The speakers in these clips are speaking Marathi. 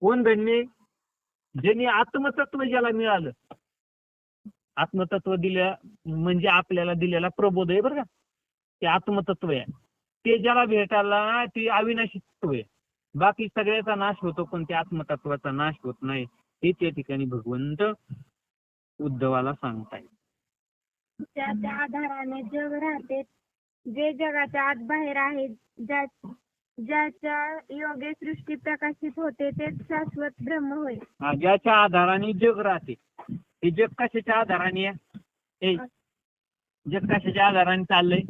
कोण धन्य? ज्यांनी आत्मतत्व ज्याला मिळालं. आत्मतत्व दिल्या म्हणजे आपल्याला दिलेला प्रबोध आहे बरं का, ते आत्मतत्व आहे. ते ज्याला भेटायला ती अविनाशी तत्व आहे. बाकी सगळ्याचा नाश होतो पण त्या आत्मतत्वाचा नाश होत नाही. हे त्या ठिकाणी भगवंत उद्धवाला सांगताय. त्याच्या आधाराने जग राहते, जे जगाच्या आत बाहेर आहे, ज्याच्या योगे सृष्टी प्रकाशित होते तेच शाश्वत ब्रह्म होय. ज्याच्या आधाराने जग राहते. हे जग कशाच्या आधाराने आहे? हे जग कशाच्या आधाराने चाललंय?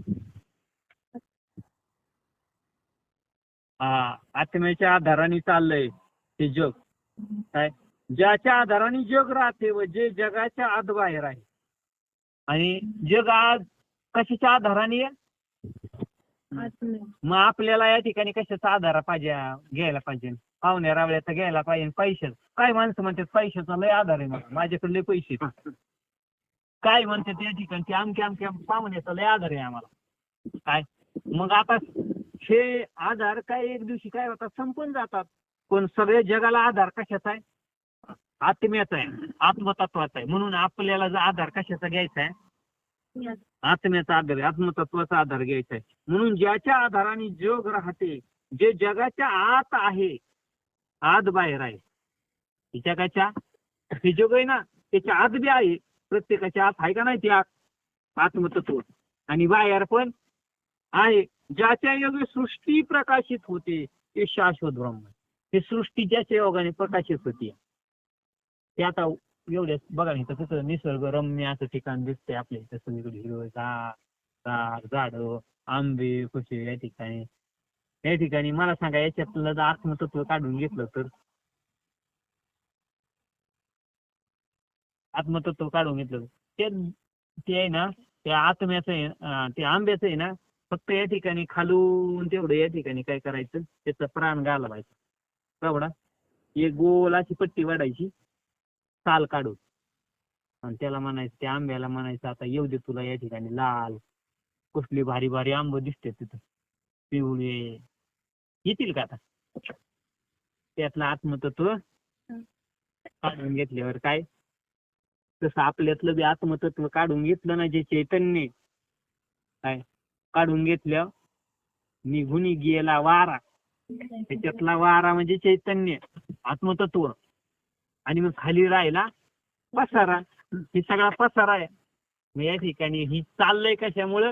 आत्म्याच्या आधाराने चाललंय हे जग. काय? ज्याच्या आधाराने जग राहते व जे जगाच्या आत बाहेर आहे. आणि जग आज कशाच्या आधाराने आहे? मग आपल्याला या ठिकाणी कशाचा आधार पाहिजे घ्यायला पाहिजे? पाहुण्या रावळ्याचा घ्यायला पाहिजे. पैशाचा. काय माणसं म्हणतात पैशाचा लय आधार आहे मला, माझ्याकडे लय पैसे. काय म्हणतात या ठिकाणी आमच्या पाहुण्याचा लय आधार आहे आम्हाला. काय मग आता हे आधार काय एक दिवशी काय होतात, संपून जातात. पण सगळ्या जगाला आधार कशाचा आहे? आत्म्याचा आहे, आत्मतत्वाचा आहे. म्हणून आपल्याला जर आधार कशाचा घ्यायचा आहे? आत्म्याचा आधार, आत्मतत्वाचा आधार घ्यायचा आहे. म्हणून ज्याच्या आधाराने जग राहते, जे जगाच्या आत आहे, आत बाहेर आहे. जगाच्या हे जग आहे ना, त्याच्या आत बी आहे. प्रत्येकाच्या आत आहे का नाही ते आत्मतत्व, आणि बाहेर पण आहे. ज्याच्या योगे सृष्टी प्रकाशित होते ते शाश्वत ब्रह्म. हे सृष्टी ज्याच्या योगाने प्रकाशित होती. ते आता एवढ्याच बघा इथं कसं निसर्गरम्य असं ठिकाण दिसतंय आपल्या इथं. सगळीकडे हिरवं झाड, आंबे कसे या ठिकाणी. या ठिकाणी मला सांगा, याच्यातलं जर आत्मतत्व काढून घेतलं तर, आत्मतत्व काढून घेतलं ते आहे ना, त्या आत्म्याचं आहे, ते आंब्याचं आहे ना, फक्त या ठिकाणी खालून तेवढं या ठिकाणी काय करायचं, त्याचा प्राण घालवायचा. तेवढा एक गोल अशी पट्टी वाढायची साल काढून, आणि त्याला म्हणायचं, त्या आंब्याला म्हणायचं, आता येऊ दे तुला या ठिकाणी लाल कसली भारी भारी आंब दिसते तिथं, पिवळे येतील का आता? त्यातलं आत्मतत्व काढून घेतल्यावर काय, तसं आपल्यातलं बी आत्मतत्व काढून घेतलं ना, जे चैतन्य काय काढून घेतलं, निघून गेला वारा. त्याच्यातला वारा म्हणजे चैतन्य, आत्मतत्व. आणि मग खाली राहिला पसारा. ही सगळा पसारा आहे. मग या ठिकाणी ही चाललंय कशामुळं?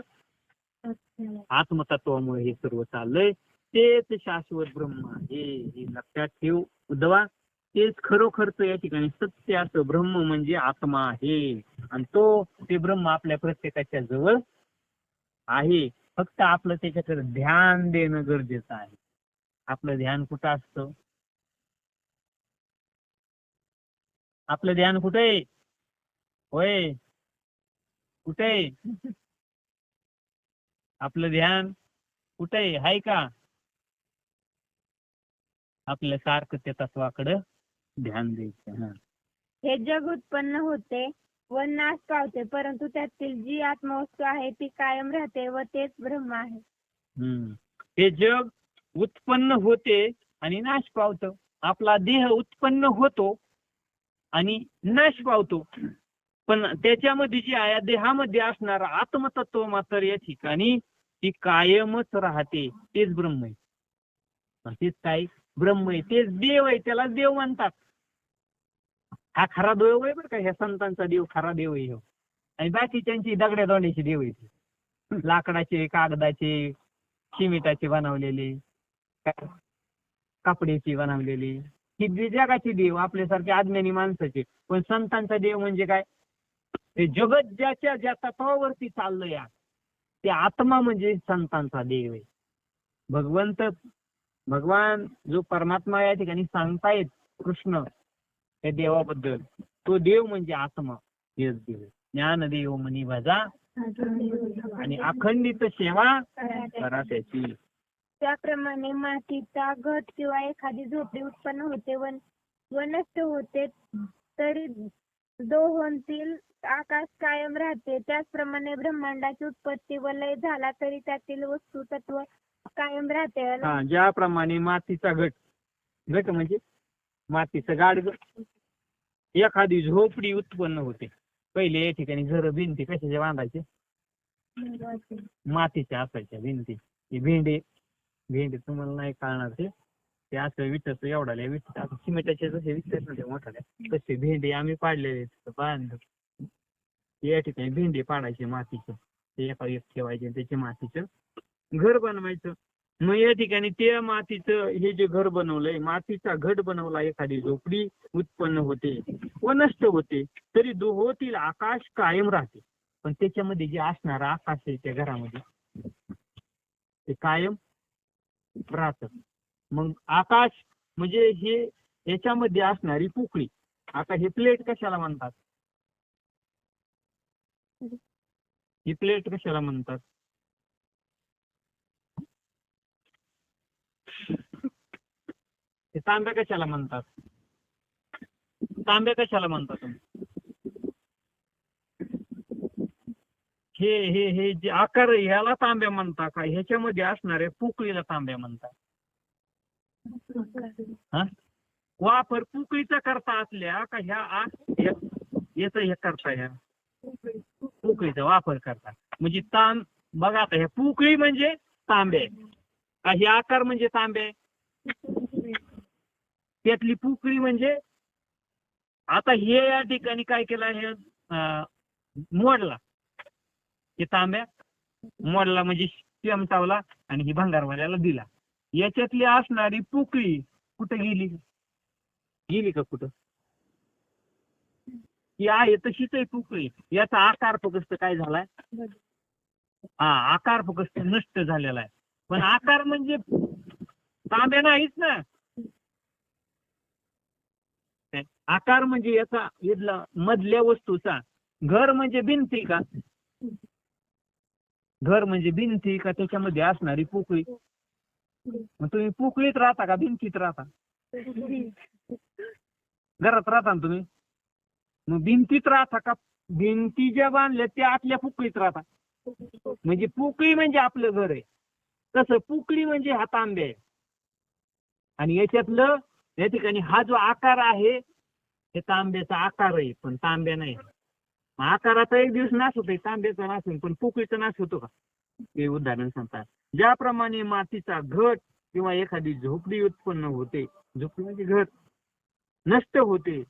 आत्मतत्वामुळे हे सर्व चाललंय. तेच शाश्वत ब्रह्म आहे, हे लक्षात ठेव उद्धवा. तेच खरोखरच या ठिकाणी सत्य असं ब्रह्म म्हणजे आत्मा आहे. आणि तो ते ब्रह्म आपल्या प्रत्येकाच्या जवळ आहे. फक्त आपलं त्याच्याकडे ध्यान देणं गरजेचं आहे. आपलं ध्यान कुठं असतं? आपलं ध्यान कुठे आहे? होय, कुठे आहे आपलं ध्यान? कुठे आहे? हाय का आपल्या सारखं त्या तत्वाकडे ध्यान द्यायचं? हे जग उत्पन्न होते व नाश पावते, परंतु त्यातील जी आत्मवस्तू आहे ती कायम राहते व तेच ब्रह्म आहे. हे जग उत्पन्न होते आणि नाश पावतं. आपला देह उत्पन्न होतो आणि नाश पावतो, पण त्याच्यामध्ये जी आहे देहामध्ये असणारा आत्मतत्व मात्र या ठिकाणी ती कायमच राहते. तेच ब्रह्म आहे. तेच काय ब्रह्म आहे, तेच देव आहे. त्याला देव म्हणतात. हा खरा देव आहे बरं का, ह्या संतांचा देव खरा देव आहे. आणि बाकीच्यांची दगड्या दोंड्याची देव आहे, लाकडाचे, कागदाचे, सिमेंटाचे बनवलेले, कपड्याची बनवलेली, ही जगाची देव आपल्यासारखे अज्ञानी माणसाचे. पण संतांचा देव म्हणजे काय? ते जगत ज्या तत्वावरती चाललंय ते आत्मा म्हणजे संतांचा देव आहे. भगवान जो परमात्मा या ठिकाणी सांगतायत कृष्ण त्या देवाबद्दल, तो देव म्हणजे आत्मा. हेच देव ज्ञान देव मनी भजा आणि अखंडित सेवा करा त्याची. त्याप्रमाणे मातीचा घट किंवा एखादी झोपडी उत्पन्न होते व नष्ट होते, तरी दोहोंतील आकाश कायम राहते. त्याचप्रमाणे ब्रह्मांडाची उत्पत्ती व लय झाला तरी त्यातील वस्तू तत्व कायम राहते. ज्याप्रमाणे मातीचा घट म्हणजे मातीचं गाडग, एखादी झोपडी उत्पन्न होते. पहिले या ठिकाणी घर भिंती कशाचे बांधायचे, मातीच्या असायच्या भिंती. ही भेंडी तुम्हाला नाही कळणार ते असं विचारतो एवढा विचार सिमेंटाचे जसे विचार नव्हते मोठाल्या तसे भेंडी आम्ही पाडलेले बांध. या ठिकाणी भेंडी पाडायचे मातीचं, ते एका एक ठेवायचे त्याचे मातीचं घर बनवायचं. मग या ठिकाणी ते मातीचं हे जे घर बनवलंय, मातीचा घट बनवला, एखादी झोपडी उत्पन्न होते व नष्ट होते, तरी दोहोतील आकाश कायम राहते. पण त्याच्यामध्ये जे असणार आकाश आहे त्या घरामध्ये ते कायम राहत. मग आकाश म्हणजे हे याच्यामध्ये असणारी पोकळी. आता हे प्लेट कशाला म्हणतात, ही प्लेट कशाला म्हणतात, तांब्या कशाला म्हणतात, तांब्या कशाला म्हणतात तुम्ही? हे हे हे जे आकार ह्याला तांब्या म्हणता का, ह्याच्यामध्ये असणाऱ्या पोकळीला तांब्या म्हणतात? हा, वापर पोकळीचा करता असल्या का ह्या याचा हे करता, ह्या पोकळीचा वापर करता. म्हणजे बघा आता ह्या पोकळी म्हणजे तांबे का, हे आकार म्हणजे तांबे, त्यातली पोकळी म्हणजे. आता हे या ठिकाणी काय केलं, हे मोडला, हे तांब्या मोडला म्हणजे चमचावला आणि ही भंगारवाल्याला दिला. याच्यातली असणारी पोकळी कुठे गेली का कुठं? ही आहे तशीच आहे पोकळी. याचा आकार फक्त काय झालाय, आकार फक्त नष्ट झालेला आहे. पण आकार म्हणजे तांब्या नाहीच ना. आकार म्हणजे याचा इथला मधल्या वस्तूचा. घर म्हणजे भिंती का, घर म्हणजे भिंती का त्याच्यामध्ये असणारी पोकळी. मग तुम्ही पोकळीत राहता का भिंतीत राहता? घरात राहता ना तुम्ही, मग भिंतीत राहता का भिंती ज्या बांधल्या त्या आतल्या पोकळीत राहता? म्हणजे पोकळी म्हणजे आपलं घर आहे, तसं पोकळी म्हणजे हा तांब्या आहे. आणि याच्यातलं या ठिकाणी हा जो आकार आहे हे तांब्याचा आकार आहे, पण तांब्या नाही. आकाराचा एक दिवस नाश होतोय, तांब्याचा नाश होईल, पण पोकळीचा नाश होतो का? हे उदाहरण सांगतात. ज्याप्रमाणे मातीचा घट किंवा एखादी झोपडी उत्पन्न होते, झोपडी म्हणजे घर, नष्ट होते,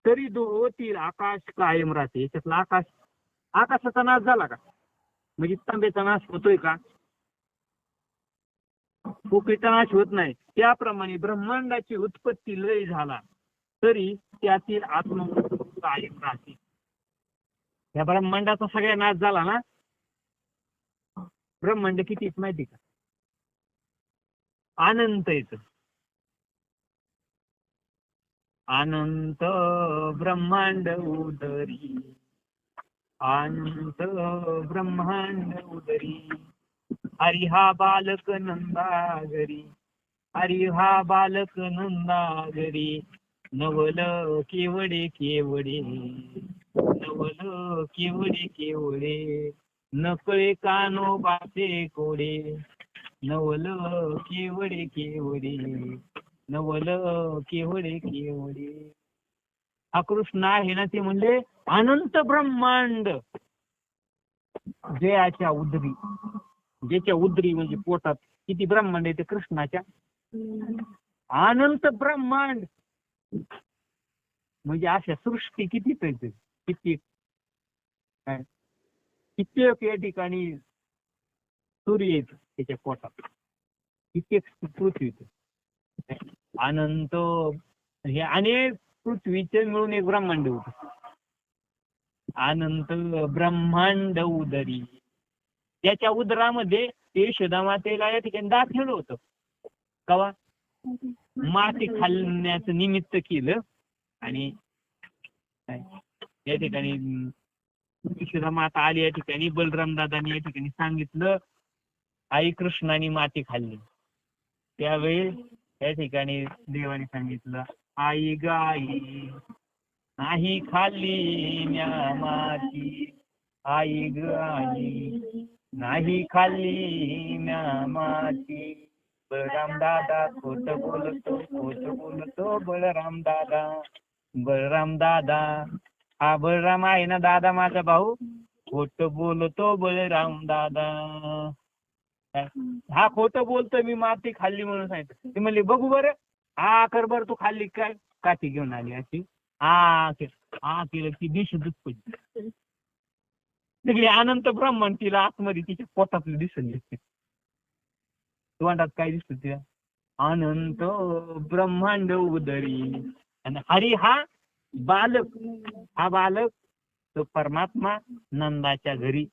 तरी दोहोतील आकाश कायम राहते. याच्यातला आकाशाचा नाश झाला का, म्हणजे तांब्याचा नाश होतोय का? पोकळीचा नाश होत नाही. त्याप्रमाणे ब्रह्मांडाची उत्पत्ती लय झाला तरी त्यातील आत्मा कायम राहते. या ब्रह्मांडाचा सगळ्या नाश झाला ना, ब्रह्मांड किती माहिती का, अनंत येत. अनंत ब्रह्मांड उदरी, अनंत ब्रह्मांड उदरी, हरी हा बालक नंदागरी, हरी हा बालक नंदागरी, नवल केवडे केवडे, नवल केवडे केवडे, नकळे कानोबाचे कोडे, नवल केवडे केवडे, नवल केवडे केवडे. हा कृष्ण आहे ना, ते म्हणले अनंत ब्रह्मांड जयाच्या उदरी. ज्याच्या उदरी म्हणजे पोटात किती ब्रह्मांड येते कृष्णाच्या, अनंत ब्रह्मांड. म्हणजे अशा सृष्टी किती पैसे, किती कित्येक या ठिकाणी सूर्य येत त्याच्या पोटात, कित्येक पृथ्वी, अनंत. हे अनेक पृथ्वीचे मिळून एक ब्रह्मांड होत. अनंत ब्रह्मांड उदरी. त्याच्या उदरामध्ये ते यशोदा मातेला या ठिकाणी दाखवलं होतं. कवा माती खालण्याचं निमित्त केलं आणि या ठिकाणी यशोदा माता आली. या ठिकाणी बलराम दादानी या ठिकाणी सांगितलं आई कृष्णाने माती खाल्ली. त्यावेळी या ठिकाणी देवाने सांगितलं आई गाई नाही खाल्ली म्या माती, आई गाई नाही खाल्ली म्या माती, बळराम दादा खोट बोलतो बळराम दादा. बळराम दादा, हा बळराम आहे ना दादा माझा भाऊ, खोट बोलतो बळराम दादा. हा खोटं बोलतोय, मी माती खाल्ली म्हणून सांगितलं. ती म्हणली बघू बरं, हा कर बरं तू खाल्ली काय. काठी घेऊन आली अशी, हा केलं ती दिशतच पडली. सगळी अनंत ब्रह्मांड तिला आतमध्ये तिच्या पोटातलं दिसली. तोंडात काय दिसत तिला, अनंत ब्रह्मांड उदरी. आणि हरी हा बालक, हा बालक तो परमात्मा नंदाच्या घरी.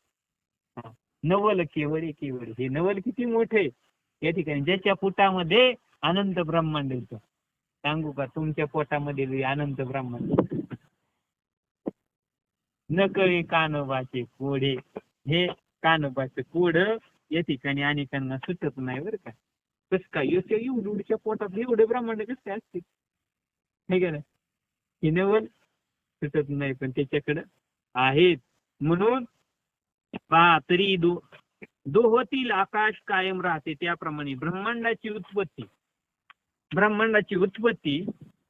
नवल केवळ हे नवल किती मोठे या ठिकाणी, ज्याच्या पोटामध्ये अनंत ब्रह्मांड होतं. सांगू का तुमच्या पोटामध्ये अनंत ब्रह्मांड. नकळे कानोबाचे कोडे, हे कानोबाचे कोड या ठिकाणी अनेकांना सुटत नाही बरं का. कस काय एवढ्या पोटात एवढे ब्रह्मांड कस काय असते हे का नाही. हे नवल सुटत नाही पण त्याच्याकडं आहेत. म्हणून पहा तरी दोहोतील आकाश कायम राहते, त्याप्रमाणे ब्रह्मांडाची उत्पत्ती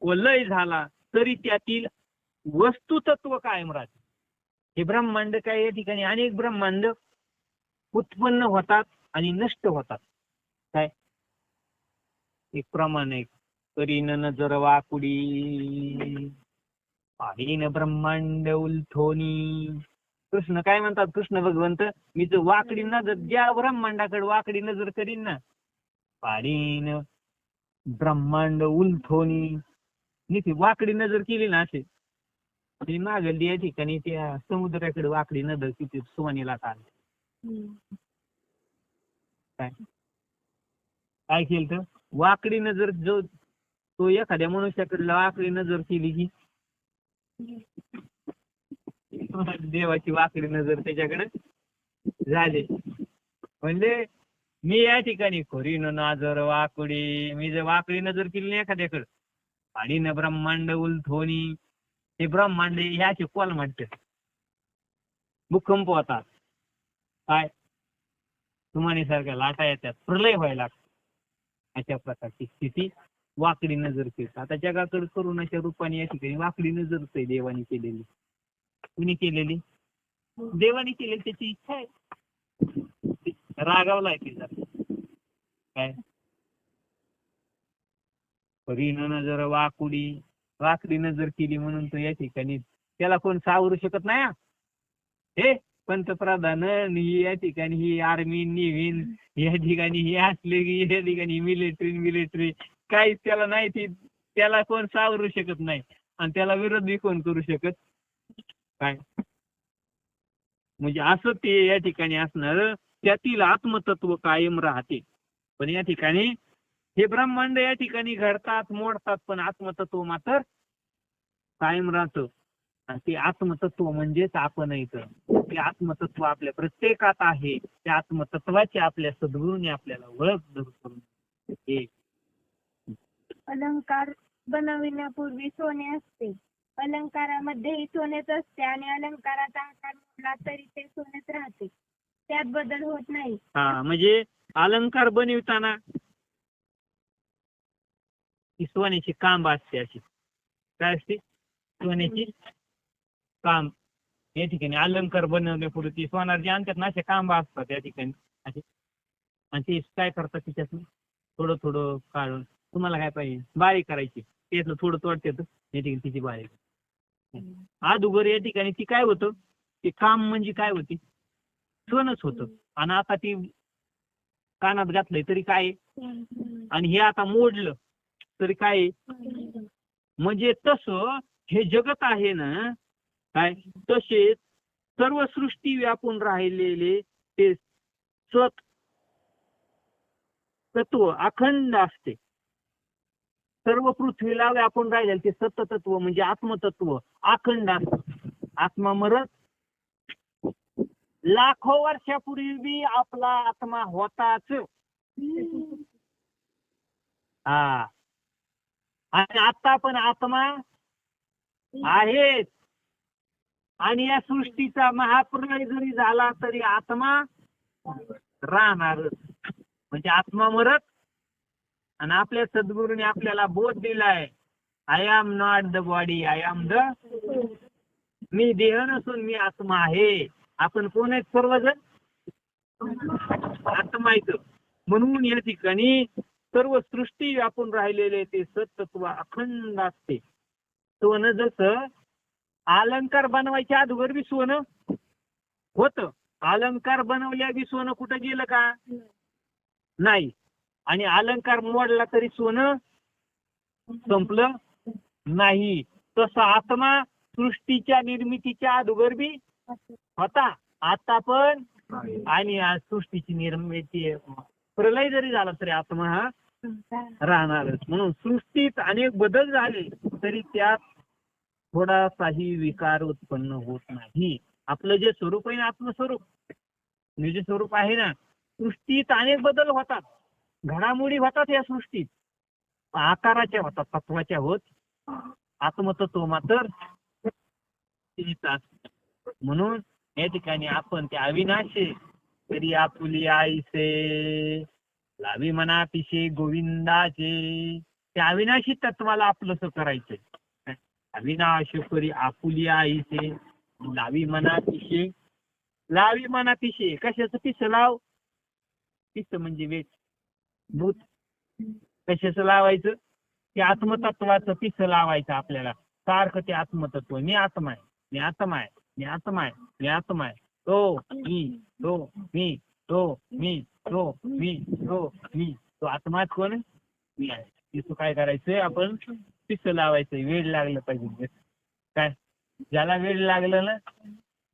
व लय झाला तरी त्यातील वस्तुतत्व कायम राहते. हे ब्रह्मांड काय या ठिकाणी अनेक ब्रह्मांड उत्पन्न होतात आणि नष्ट होतात. काय एक प्रमाण आहे. करीन नजर वाकुडी पाहीन ब्रह्मांड उलथोनी. कृष्ण काय म्हणतात, कृष्ण भगवंत, मी जर वाकडी नजर ज्या ब्रह्मांडाकडे वाकडी नजर करीन ना, पाडीन ब्रह्मांड उलथोनी. ती वाकडी नजर केली ना असे, ती मागली या ठिकाणी त्या समुद्राकडे वाकडी नजर किती सुवानीला आली. काय केलं तर वाकडी नजर, जो तो एखाद्या मनुष्याकडे वाकडी नजर केली की देवाची वाकडी नजर त्याच्याकडे झाली. म्हणजे मी या ठिकाणी खोरीन नजर वाकडी, मी जर वाकडी नजर केली नाही एखाद्याकडे, आणि न ब्रह्मांड उलथोनी, हे ब्रह्मांड ह्याचे कोल म्हणते. भूकंप होतात, काय तुम्हाला सारख्या लाटा येतात, प्रलय व्हायला लागतो. अशा प्रकारची स्थिती वाकडी नजर केली. आता जगाकडे करुणाच्या रूपाने या ठिकाणी वाकडी नजरच आहे देवाने केलेली. कुणी केलेली? देवाने केलेली. त्याची इच्छा आहे, रागावलाय ती जरा. काय करीन नजर वाकडी नजर केली म्हणून तो या ठिकाणी त्याला कोण सावरू शकत नाही. हे पंतप्रधान या ठिकाणी, ही आर्मी नेव्ही या ठिकाणी, ही असले की या ठिकाणी मिलिटरी काहीच त्याला नाही. त्याला कोण सावरू शकत नाही आणि त्याला विरोधी कोण करू शकत काय. म्हणजे असं ते या ठिकाणी असणार, त्यातील आत्मतत्व कायम राहते. पण या ठिकाणी हे ब्रह्मांड या ठिकाणी घडतात मोडतात, पण आत्मतत्व मात्र कायम राहतं. आणि ते आत्मतत्व म्हणजेच आपण इथं, ते आत्मतत्व आपल्या प्रत्येकात आहे. त्या आत्मतत्वाची आपल्या सद्गुरूने आपल्याला ओळख करून हे. अलंकार बनविण्यापूर्वी सोने असते, अलंकारामध्येही सोनेच असते, आणि अलंकाराचा आकार मोडला तरी ते सोनेच राहते, त्यात बदल होत नाही. हा, म्हणजे अलंकार बनविताना ती सोन्याची कांब असते. अशी काय असते? सोन्याची काम. या ठिकाणी अलंकार बनवण्यापूर्वी ती सोनार जे आणतात ना, असे कांबा असतात या ठिकाणी असे. आणि ते काय करतात, तिच्यातून थोडं थोडं काढून, तुम्हाला काय पाहिजे बारीक करायची, त्यातलं थोडं तोडतात या ठिकाणी तिची बारीक. अगोदर या ठिकाणी ती काय होतं, ते काम म्हणजे काय होती, सोनच होतं. आणि आता ती कानात घातलंय तरी काय, आणि हे आता मोडलं तरी काय. म्हणजे तसं हे जगत आहे ना, काय तसेच सर्व सृष्टी व्यापून राहिलेले ते सत तत्व अखंड असते. सर्व पृथ्वीला व्यापून राहिलेले ते सत तत्व म्हणजे आत्मतत्व अखंड असत. आत्मा मरत लाखो वर्षापूर्वी बी आपला आत्मा होताच. हा, आणि आता पण आत्मा आहेच. आणि या सृष्टीचा महाप्रलय जरी झाला तरी आत्मा राहणारच. म्हणजे आत्मा मरत आणि आपल्या सद्गुरूने आपल्याला बोध दिलाय, I am not the body, I am the, मी देह नसून मी आत्मा आहे. आपण कोण आहेत? सर्वजण आत्मा आहेत. म्हणून या ठिकाणी सर्व सृष्टी व्यापून राहिलेले ते सत्तत्व अखंड असते. सोनं जसं अलंकार बनवायच्या अगोदर बी सोनं होतं, अलंकार बनवल्या बी सोनं कुठं गेलं का? नाही. आणि अलंकार मोडला तरी सोनं संपलं नाही. तसं आत्मा सृष्टीच्या निर्मितीच्या अगोदर बी होता, आता पण, आणि आज सृष्टीची निर्मिती प्रलय जरी झाला तरी आत्मा हा राहणारच. म्हणून सृष्टीत अनेक बदल झाले तरी त्यात थोडासाही विकार उत्पन्न होत नाही. आपलं जे स्वरूप आहे ना, आत्मस्वरूप, हे जे स्वरूप आहे ना, सृष्टीत अनेक बदल होतात, घडामोडी होतात या सृष्टीत, आकाराच्या होतात, तत्वाच्या होत, आत्मतत्व मात्र तेच असतं. म्हणून या ठिकाणी आपण ते अविनाशी तरी आपुली आईसे लावी मना पिशे गोविंदाचे, त्या अविनाशी तत्वाला आपलंसं करायचंय. अविनाश करी आपुली आईसे लावी मना पिशे, लावी मना पिशे, कशाचं पिस लाव? पिस म्हणजे वेच, भूत. कशाचं लावायचं? ते आत्मतत्वाचं पिस लावायचं आपल्याला सारखं. ते आत्मतत्व, मी आत्मा आहे, मी आत्मा आहे, मी आत्मा आहे, मी आत्मा आहे, तो मी, तो मी, तो मी, तो मी, तो मी, तो आत्मा कोण? मी आहे. तिथं काय करायचंय? आपण पिस लावायचंय. वेळ लागलं पाहिजे. काय ज्याला वेळ लागलं ना,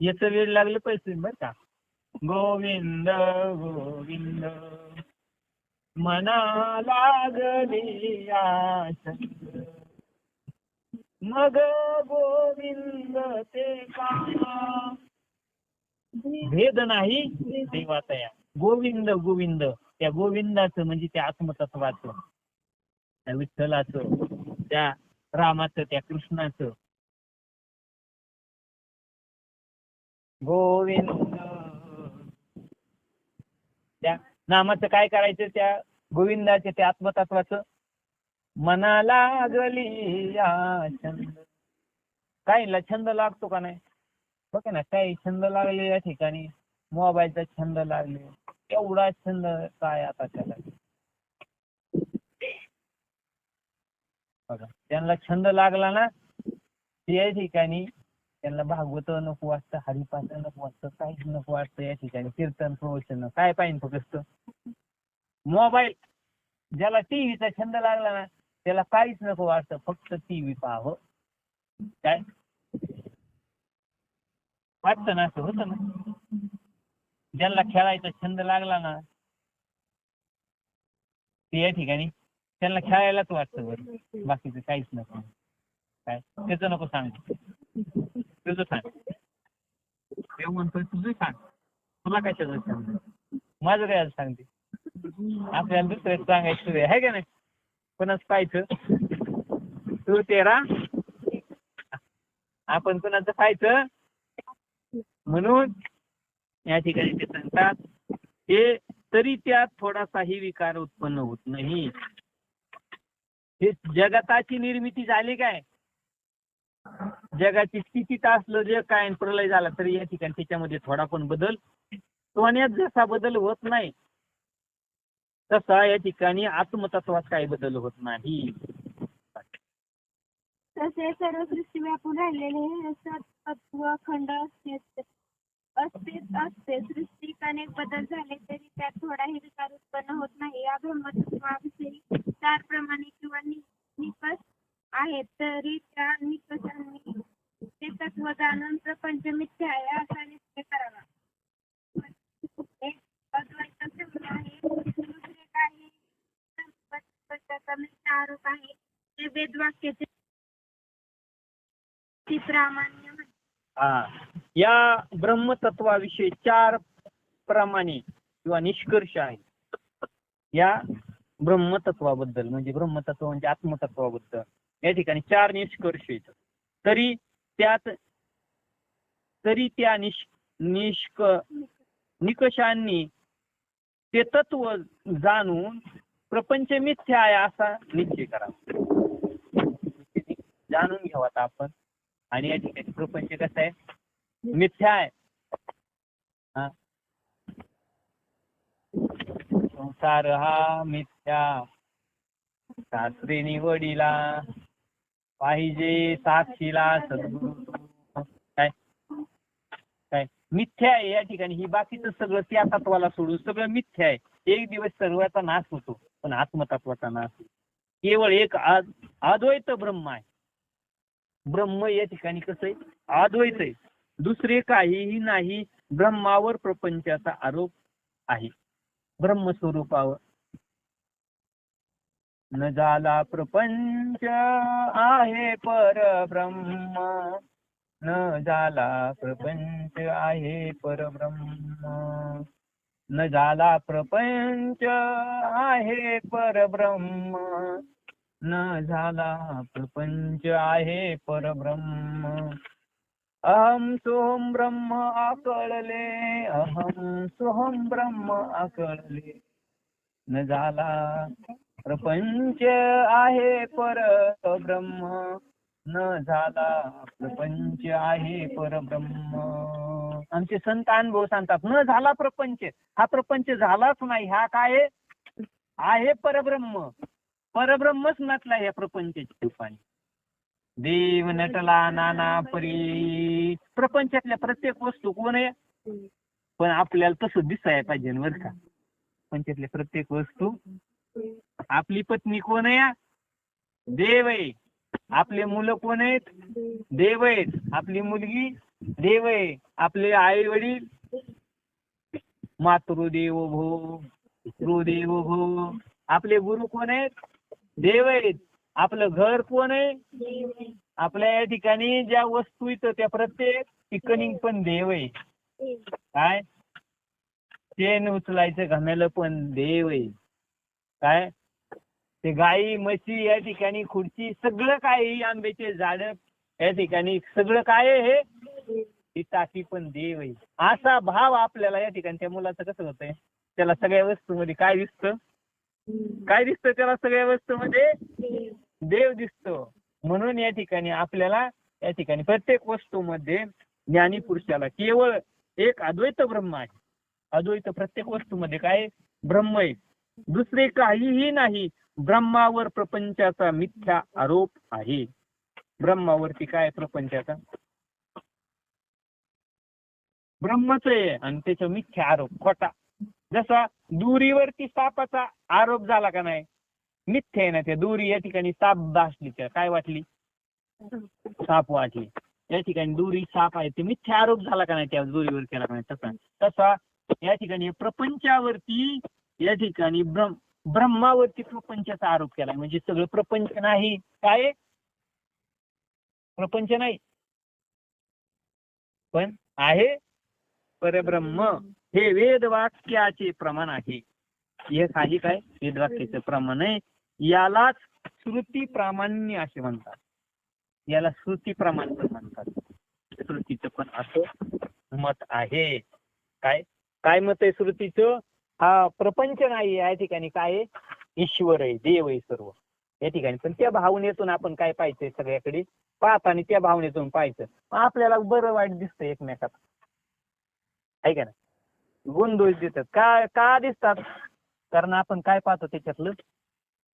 याचं वेळ लागलं पाहिजे बरं का. गोविंद गोविंद मना लागली आस, मग गोविंद ते का भेद नाही देवाचा. या गोविंद गोविंद, त्या गोविंदाचं म्हणजे त्या आत्मतत्वाचं, त्या विठ्ठलाचं, त्या रामाचं, त्या कृष्णाचं. गोविंद, त्या नामाचं काय करायचं? त्या गोविंदाचे, त्या आत्मतत्वाचं मना लागली या छंद. काहीला छंद लागतो का नाही? बघा ना, काही छंद लागले या ठिकाणी, मोबाईलचा छंद लागले, एवढा छंद काय आता त्याला. बघा, त्यांना छंद लागला ना, या ठिकाणी त्यांना भागवत नको वाटतं, हरिपाठ नको वाटतं, काहीच नको वाटतं. या ठिकाणी कीर्तन प्रवचन काय पाहिजे फक्त मोबाईल. ज्याला टीव्हीचा छंद लागला ना, त्याला काहीच नको वाटतं, फक्त टीव्ही पाहावं. काय वाटतं ना, असं होतं ना. ज्यांना खेळायचा छंद लागला ना, ते या ठिकाणी त्यांना खेळायलाच वाटतं बरं, बाकीचं काहीच नको. काय त्याचं नको सांग, तुझं सांग. देव म्हणतोय तुझं सांग, तुला कशाचं छंद? माझं काय सांगते? आपल्याला दुसऱ्याच सांगायचं आहे का नाही? कोणाच पाहायचं? तू तेरा, आपण कोणाचं पाहायचं? म्हणून या ठिकाणी ते सांगतात हे तरी त्यात थोडासाही विकार उत्पन्न होत नाही. हे जगताची निर्मिती झाली काय, जगाची स्थितीत असलं जे काय प्रलय झाला तरी या ठिकाणी त्याच्यामध्ये थोडा पण बदल, सोन्यात जसा बदल होत नाही तसा या ठिकाणी आत्मतत्वात काही बदल होत नाही. तसे सर्व सृष्टी व्यापून राहिलेले हे सत्तत्व अखंड असते. सृष्टीत अनेक बदल झाले तरी त्यात थोडाही विकार उत्पन्न होत नाही. या ब्रह्मतत्वाविषयी 4 प्रमाणे किंवा निकष आहेत, तरी त्या निकषांनी ते तत्व जाणून प्रपंच मिथ्या आहे असा निश्चय करावा. एक अद्वैत शब्द आहे, दुसरे काही मिथ्या आरोप आहे, ते वेदवाक्याचे प्रामाण्य म्हणतात. या ब्रह्मतत्वाविषयी 4 प्रमाणे किंवा निष्कर्ष आहेत. या ब्रह्मतत्वाबद्दल म्हणजे ब्रह्मतत्व म्हणजे आत्मतत्वाबद्दल या ठिकाणी 4 निष्कर्ष आहेत. तरी त्या निकषांनी ते तत्व जाणून प्रपंच मिथ्या आहे असा निश्चय करावा. जाणून घ्यावा आता आपण. आणि या ठिकाणी प्रपंच कसं आहे? मिथ्या आहे. हा. संसार हा मिथ्या, सासरी निवडीला, पाहिजे साक्षीला सद्गुरु. काय काय मिथ्या आहे या ठिकाणी. ही बाकीचं सगळं त्या तत्वाला सोडून सगळं मिथ्या आहे. एक दिवस सर्वाचा नाश होतो, पण आत्मतत्वाचा नाश होतो. केवळ एक अद्वैत ब्रह्म आहे. ब्रह्म या ठिकाणी कसं आहे? अद्वैत आहे, दुसरे काहीही नाही. ब्रह्मावर प्रपंचाचा आरोप आहे. ब्रह्मस्वरूपावर न झाला प्रपंच आहे परब्रह्म, न झाला प्रपंच आहे परब्रह्म, न झाला प्रपंच आहे परब्रह्म, न झाला प्रपंच आहे परब्रह्म. अहम सोहम ब्रह्म आकळले, अहम सोहम ब्रह्म आकळले, न झाला प्रपंच आहे परब्रह्म, न झाला प्रपंच आहे परब्रह्म. आमचे संत अनुभव सांगतात, न झाला प्रपंच, हा प्रपंच झालाच नाही. हा काय आहे? परब्रह्म. परब्रह्मच नटला या प्रपंचाच्या रूपाने. देव नटला नाना परी. प्रपंचातल्या प्रत्येक वस्तू कोण आहे? पण आपल्याला तसं दिसायला पाहिजे बरं का. प्रपंचातल्या प्रत्येक वस्तू. आपली पत्नी कोण आहे? देव आहे. आपले मुलं कोण आहेत? देव आहेत. आपली मुलगी देव आहे. आपले आई वडील मातृदेवो भव, पितृदेवो भव. आपले गुरु कोण आहेत? देव आहेत. आपलं घर कोण आहे? आपल्या या ठिकाणी ज्या वस्तू इथं त्या प्रत्येक ठिकाणी पण देव आहे. काय? चेन उचलायचं घामेलं पण देव आहे. काय? ते गाई म्हशी या ठिकाणी खुर्ची सगळं काय, आंब्याचे झाड या ठिकाणी सगळं काय आहे? हे ती टाकी पण देव आहे. असा भाव आपल्याला या ठिकाणी त्या मुलाचं कसं होतंय? त्याला सगळ्या वस्तूमध्ये काय दिसतं? काय दिसतं त्याला? सगळ्या वस्तूमध्ये देव दिसतो. म्हणून या ठिकाणी आपल्याला या ठिकाणी प्रत्येक वस्तूमध्ये ज्ञानी पुरुषाला केवळ एक अद्वैत ब्रह्म आहे. अद्वैत प्रत्येक वस्तूमध्ये काय? ब्रह्म आहे, दुसरे काहीही नाही. ब्रह्मावर प्रपंचाचा मिथ्या आरोप आहे. ब्रह्मावरती काय? प्रपंचाचा ब्रह्मच आहे आणि त्याचा मिथ्या आरोप खोटा. जसा दुरीवरती सापाचा आरोप झाला का नाही? मिथ्या आहे ना. त्या दुरी या ठिकाणी साप भासली, त्या काय वाटली? साप वाटली. या ठिकाणी दुरी साप आहे, ते मिथ्या आरोप झाला का नाही? त्या दुरीवर केला का नाही? तसा या ठिकाणी प्रपंचावरती या ठिकाणी ब्रह्मावरती प्रपंचाचा आरोप केला. म्हणजे सगळं प्रपंच नाही. काय? प्रपंच नाही, पण आहे परब्रह्म. हे वेदवाक्याचे प्रमाण आहे. हे काही काय? वेदवाक्याचे प्रमाण आहे. यालाच श्रुती प्रामाण्य असे म्हणतात. याला श्रुती प्रमाण पण म्हणतात. श्रुतीचं पण असं मत आहे. काय काय मत आहे श्रुतीचं? हा प्रपंच नाही या ठिकाणी. काय? ईश्वर आहे, देव आहे सर्व या ठिकाणी. पण त्या भावनेतून आपण काय पाहायचंय? सगळ्याकडे पाहत आणि त्या भावनेतून पाहायचं. आपल्याला बरं वाईट दिसतं एकमेकात, आहे का ना? गुण दोष देतात. का दिसतात? कारण आपण काय पाहतो? त्याच्यातलं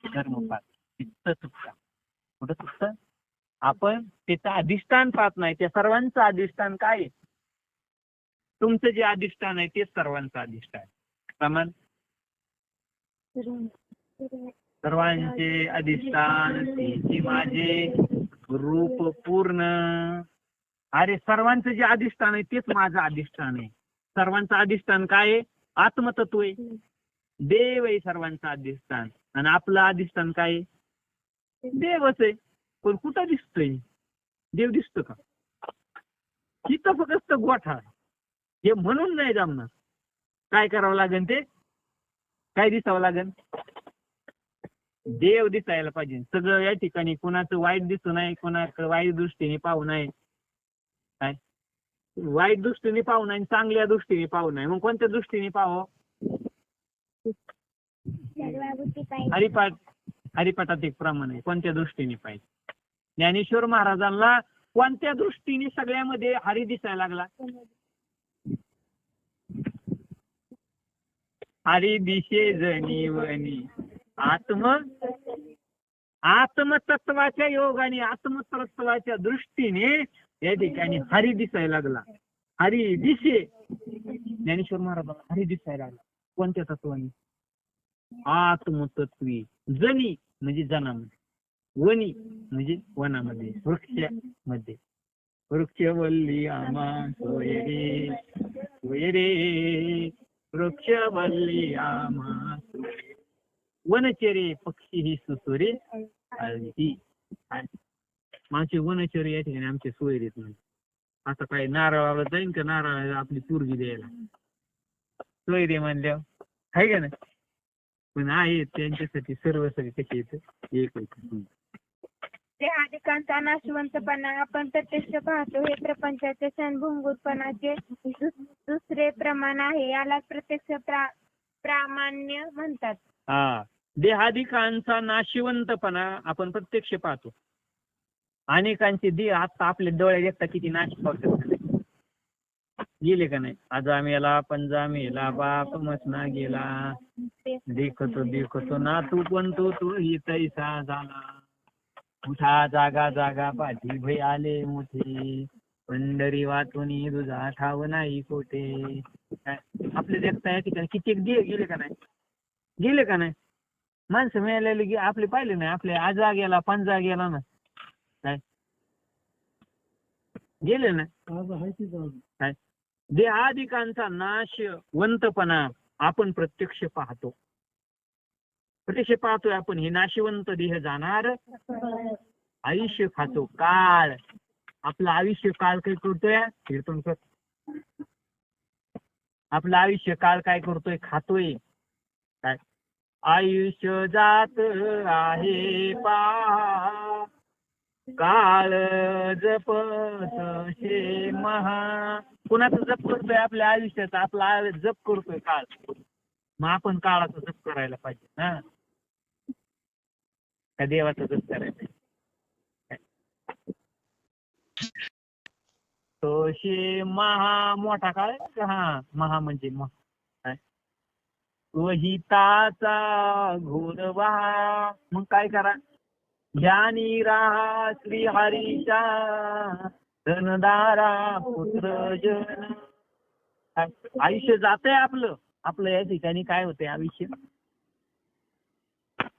धर्म पाहतो. तिथं चुकतं. कुठं चुकतं? आपण त्याचं अधिष्ठान पाहत नाही. त्या सर्वांचं अधिष्ठान काय आहे? तुमचं जे अधिष्ठान आहे तेच सर्वांचं अधिष्ठान. प्रमाण सर्वांचे अधिष्ठान तेची माझे रूप पूर्ण. अरे सर्वांचं जे अधिष्ठान आहे तेच माझं अधिष्ठान आहे. सर्वांचं अधिष्ठान काय आहे? आत्मतत्व आहे, देव आहे सर्वांचं अधिष्ठान. आणि आपलं अधिष्ठान काय आहे? देवच आहे. पण कुठं दिसतोय देव? दिसतो का? तिथं फक्त गोठा. हे म्हणून नाही जमणार. काय करावं लागेल? ते काय दिसावं लागेल? देव दिसायला पाहिजे. सगळं या ठिकाणी कोणाचं वाईट दिसू नये, कोणाचं वाईट दृष्टीने पाहू नये. काय वाईट दृष्टीने पाहू नये, चांगल्या दृष्टीने पाहू नये. मग कोणत्या दृष्टीने पाहावं? सर्वाभूती पाहिजे. हरिपाठात एक प्रमाण आहे. कोणत्या दृष्टीने पाहिजे? ज्ञानेश्वर महाराजांना कोणत्या दृष्टीने सगळ्यामध्ये हरी दिसायला लागला? हरी दिशे जनी वनी आत्मतत्वाच्या योगाने आत्मतत्वाच्या दृष्टीने या ठिकाणी हरी दिसायला लागला. हरी दिशे ज्ञानेश्वर महाराजांना हरी दिसायला लागला. कोणत्या तत्वाने? आत्मतत्वी. जनी म्हणजे जनामध्ये, वनी म्हणजे वनामध्ये, वृक्षामध्ये. वृक्षवल्ली आमा सोयरे सोयरे वृक्षवल्ली आमा सोयरे वनचरे पक्षी ही सुसुरे हळदी. आमचे वनचरे या ठिकाणी आमचे सोयरेत म्हणजे आता काय नारळाला जाईन का नारळ आपली पोरगी द्यायला सोयरे म्हणल्यावर आहे का नाही? पण आहे त्यांच्यासाठी सर्व सगळे कसे येत एक. ते अधिकांचा नाशवंतपणा आपण प्रत्यक्ष पाहतो. हे प्रपंचाचे क्षणभंगुरपणाचे दुसरे प्रमाण आहे. याला प्रत्यक्ष प्रामाण्य म्हणतात. हा, देहाधिकांचा नाशिवंतपणा आपण प्रत्यक्ष पाहतो. अनेकांचे देह आता आपल्या डोळे देखता किती नाश पावतात गेले का नाही? आजा मेला पंजा मेला बाप मसना गेला देखतो ना तू पण तू ही तैसा झाला. उठा जागा जागा पाठी भय आले मोठे पंढरी वाचून तुझा ठाव नाही कोठे. आपले देखता या ठिकाणी किती देह गेले का नाही? गेले का नाही? माणसं मिळालेले आपले पाहिले नाही. आपले आजा गेला पंजा गेला ना काय गेले ना काय? देहाधिकांचा नाशवंतपणा आपण प्रत्यक्ष पाहतो. आपण. हे नाशवंत देह जाणार आयुष्य खातो. काळ आपलं आयुष्य काळ काय करतोय? कीर्तन कर. आपलं आयुष्य काळ काय करतोय? खातोय. काय आयुष्य जात आहे पा काळ जपतसे महा. कुणाचं जप करतोय? आपल्या आयुष्याचा आपला जप करतोय काळ. मग आपण काळाचा जप करायला पाहिजे ना, का देवाचा जप करायला? तोशे महा मोठा काळ. हा, महा म्हणजे वहिताचा घोर वहा. मग काय करा? ज्ञानी राहा श्री हरीचा धनदारा पुत्र जन. आयुष्य जातंय आपलं या ठिकाणी काय होतंय? आयुष्य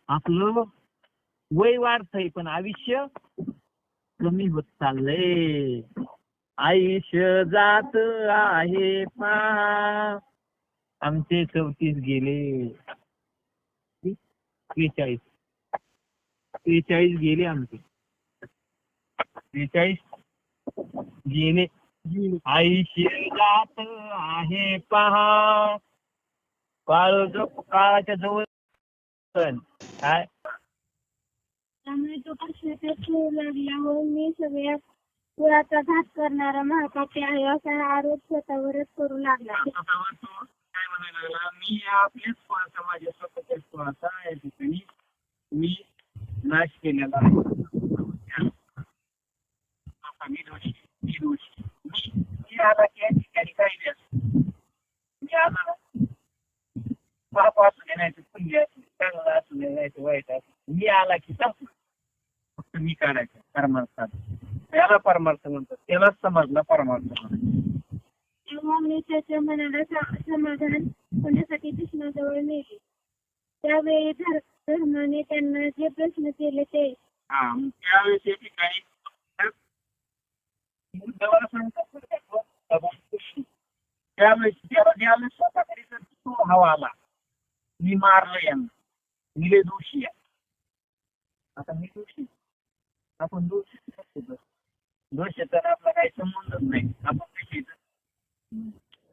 आपलं वय वाढतंय पण आयुष्य कमी होत चाललंय. आयुष्य जात आहे पहा आमचे 34 गेले. 43 गेले आमचे. 43 गेले. आयुष्य जात आहे पहा. काळाच्या जवळ काय त्यामुळे तो प्रश्नाचा खेळ लागल्यावर मी सगळ्या कुळाचा घात करणारा महापापी आहे असा आरोप स्वतःवरच करू लागला. काय म्हणायला लागला? मी आपल्याच कुळाचा, माझ्या स्वतःच्या कुळाचा या ठिकाणी मी नाश केलेला आहे. मी आला की या ठिकाणी काही नाही. मी आला पाप असू दे नाही तर पुण्य असू दे, चांगलं असू दे नाही तर वाईट असू दे, मी आला की फक्त मी काढायचं परमार्थात. त्याला परमार्थ म्हणतात. त्यालाच समजला परमार्थ म्हणतात. तेव्हा मी त्याच्या मनाला समाधान होण्यासाठी कृष्णाजवळ नेले. त्यावेळी धर्माने त्यांना जे प्रश्न केले ते त्यावेळेस या ठिकाणी त्यावेळेस त्याला स्वतःकडे तो हवा आला. मी मारलं यांना, मी दोषी आहे. आता मी दोषी, आपण दोष तर आपला काही संबंधच नाही. आपण कशी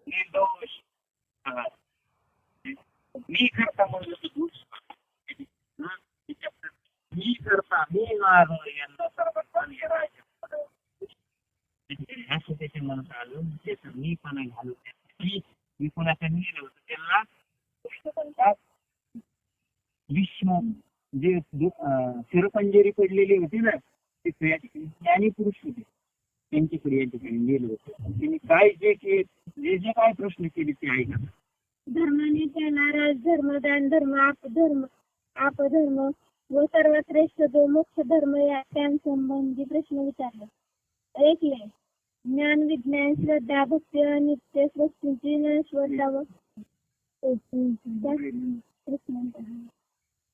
निर्दोष मी करता म्हणलं दोष, मी करता मी मारलं यांना सर्वांनी असं त्याच्या मनात आलं. त्याचं मी पणा घालून मी कुणाच्या नेलं होतं त्यांना भीष्म जे शिरपंजरी पडलेली होती ना ते या ठिकाणी ज्ञानी पुरुष होते, त्यांच्याकडे या ठिकाणी गेलं होतं. त्यांनी काय जे जे काय प्रश्न केले ते ऐका. धर्माने त्याला राजधर्म, दानधर्म, अपधर्म व सर्वश्रेष्ठ जो मोक्ष धर्म या त्यांसंबंधी प्रश्न विचारले. ऐकले. ज्ञान, विज्ञान, श्रद्धा, भक्ती, अनित्य वस्तूंची नश्वरता व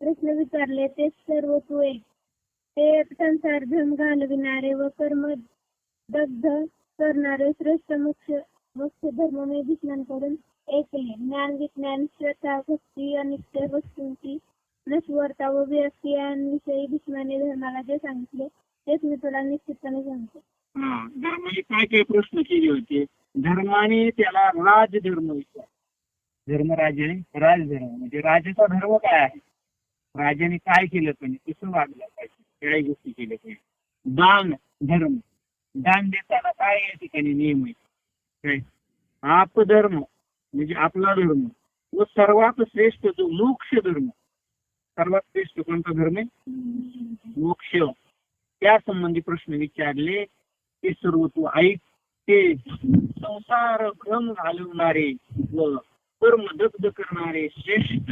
प्रश्न विचारले ते सर्व तू एक. ते संसार धर्म घालविणारे व कर्म दग्ध करणारे श्रेष्ठ मोक्ष धर्म मी भीष्मांकडून ऐकले. ज्ञान, विज्ञान, श्रद्धा, भक्ती, अनित्य वस्तूंची नश्वरता व व्यक्ती यांविषयी भीष्माने धर्माला जे सांगितले तेच मी तुला निश्चितपणे सांगते. धर्माने काय काय प्रश्न केले होते. धर्माने त्याला राजधर्म विचार. धर्मराजाने राजधर्म म्हणजे राजाचा धर्म काय आहे, राजाने काय केलं पाहिजे, कसं वागलं पाहिजे, काय गोष्टी केल्या पाहिजे. दान धर्म, दान देताना काय या ठिकाणी नियम आहे काय. आपधर्म म्हणजे आपला धर्म व सर्वात श्रेष्ठ जो मोक्ष धर्म. सर्वात श्रेष्ठ कोणता धर्म आहे, मोक्ष. त्या संबंधी प्रश्न विचारले ते सर्व तू ऐक. ते संसार भ्रम घालवणारे व कर्म दग्ध करणारे श्रेष्ठ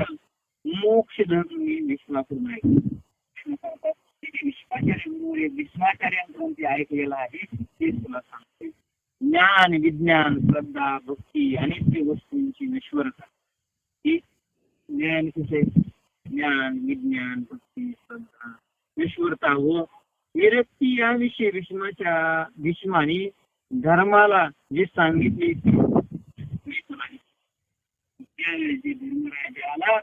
मोक्ष धर्म मी भीष्माकडून ऐकले. भीष्माचार्यांकडून जे ऐकलेलं आहे ते तुला सांगते. ज्ञान, विज्ञान, श्रद्धा, भक्ती, अनित्य वस्तूंची नश्वरता. ही ज्ञान कसे, ज्ञान, विज्ञान, भक्ती, श्रद्धा, नश्वरता व विरक्ती याविषयी भीष्माने धर्माला जे सांगितले धर्मराजाला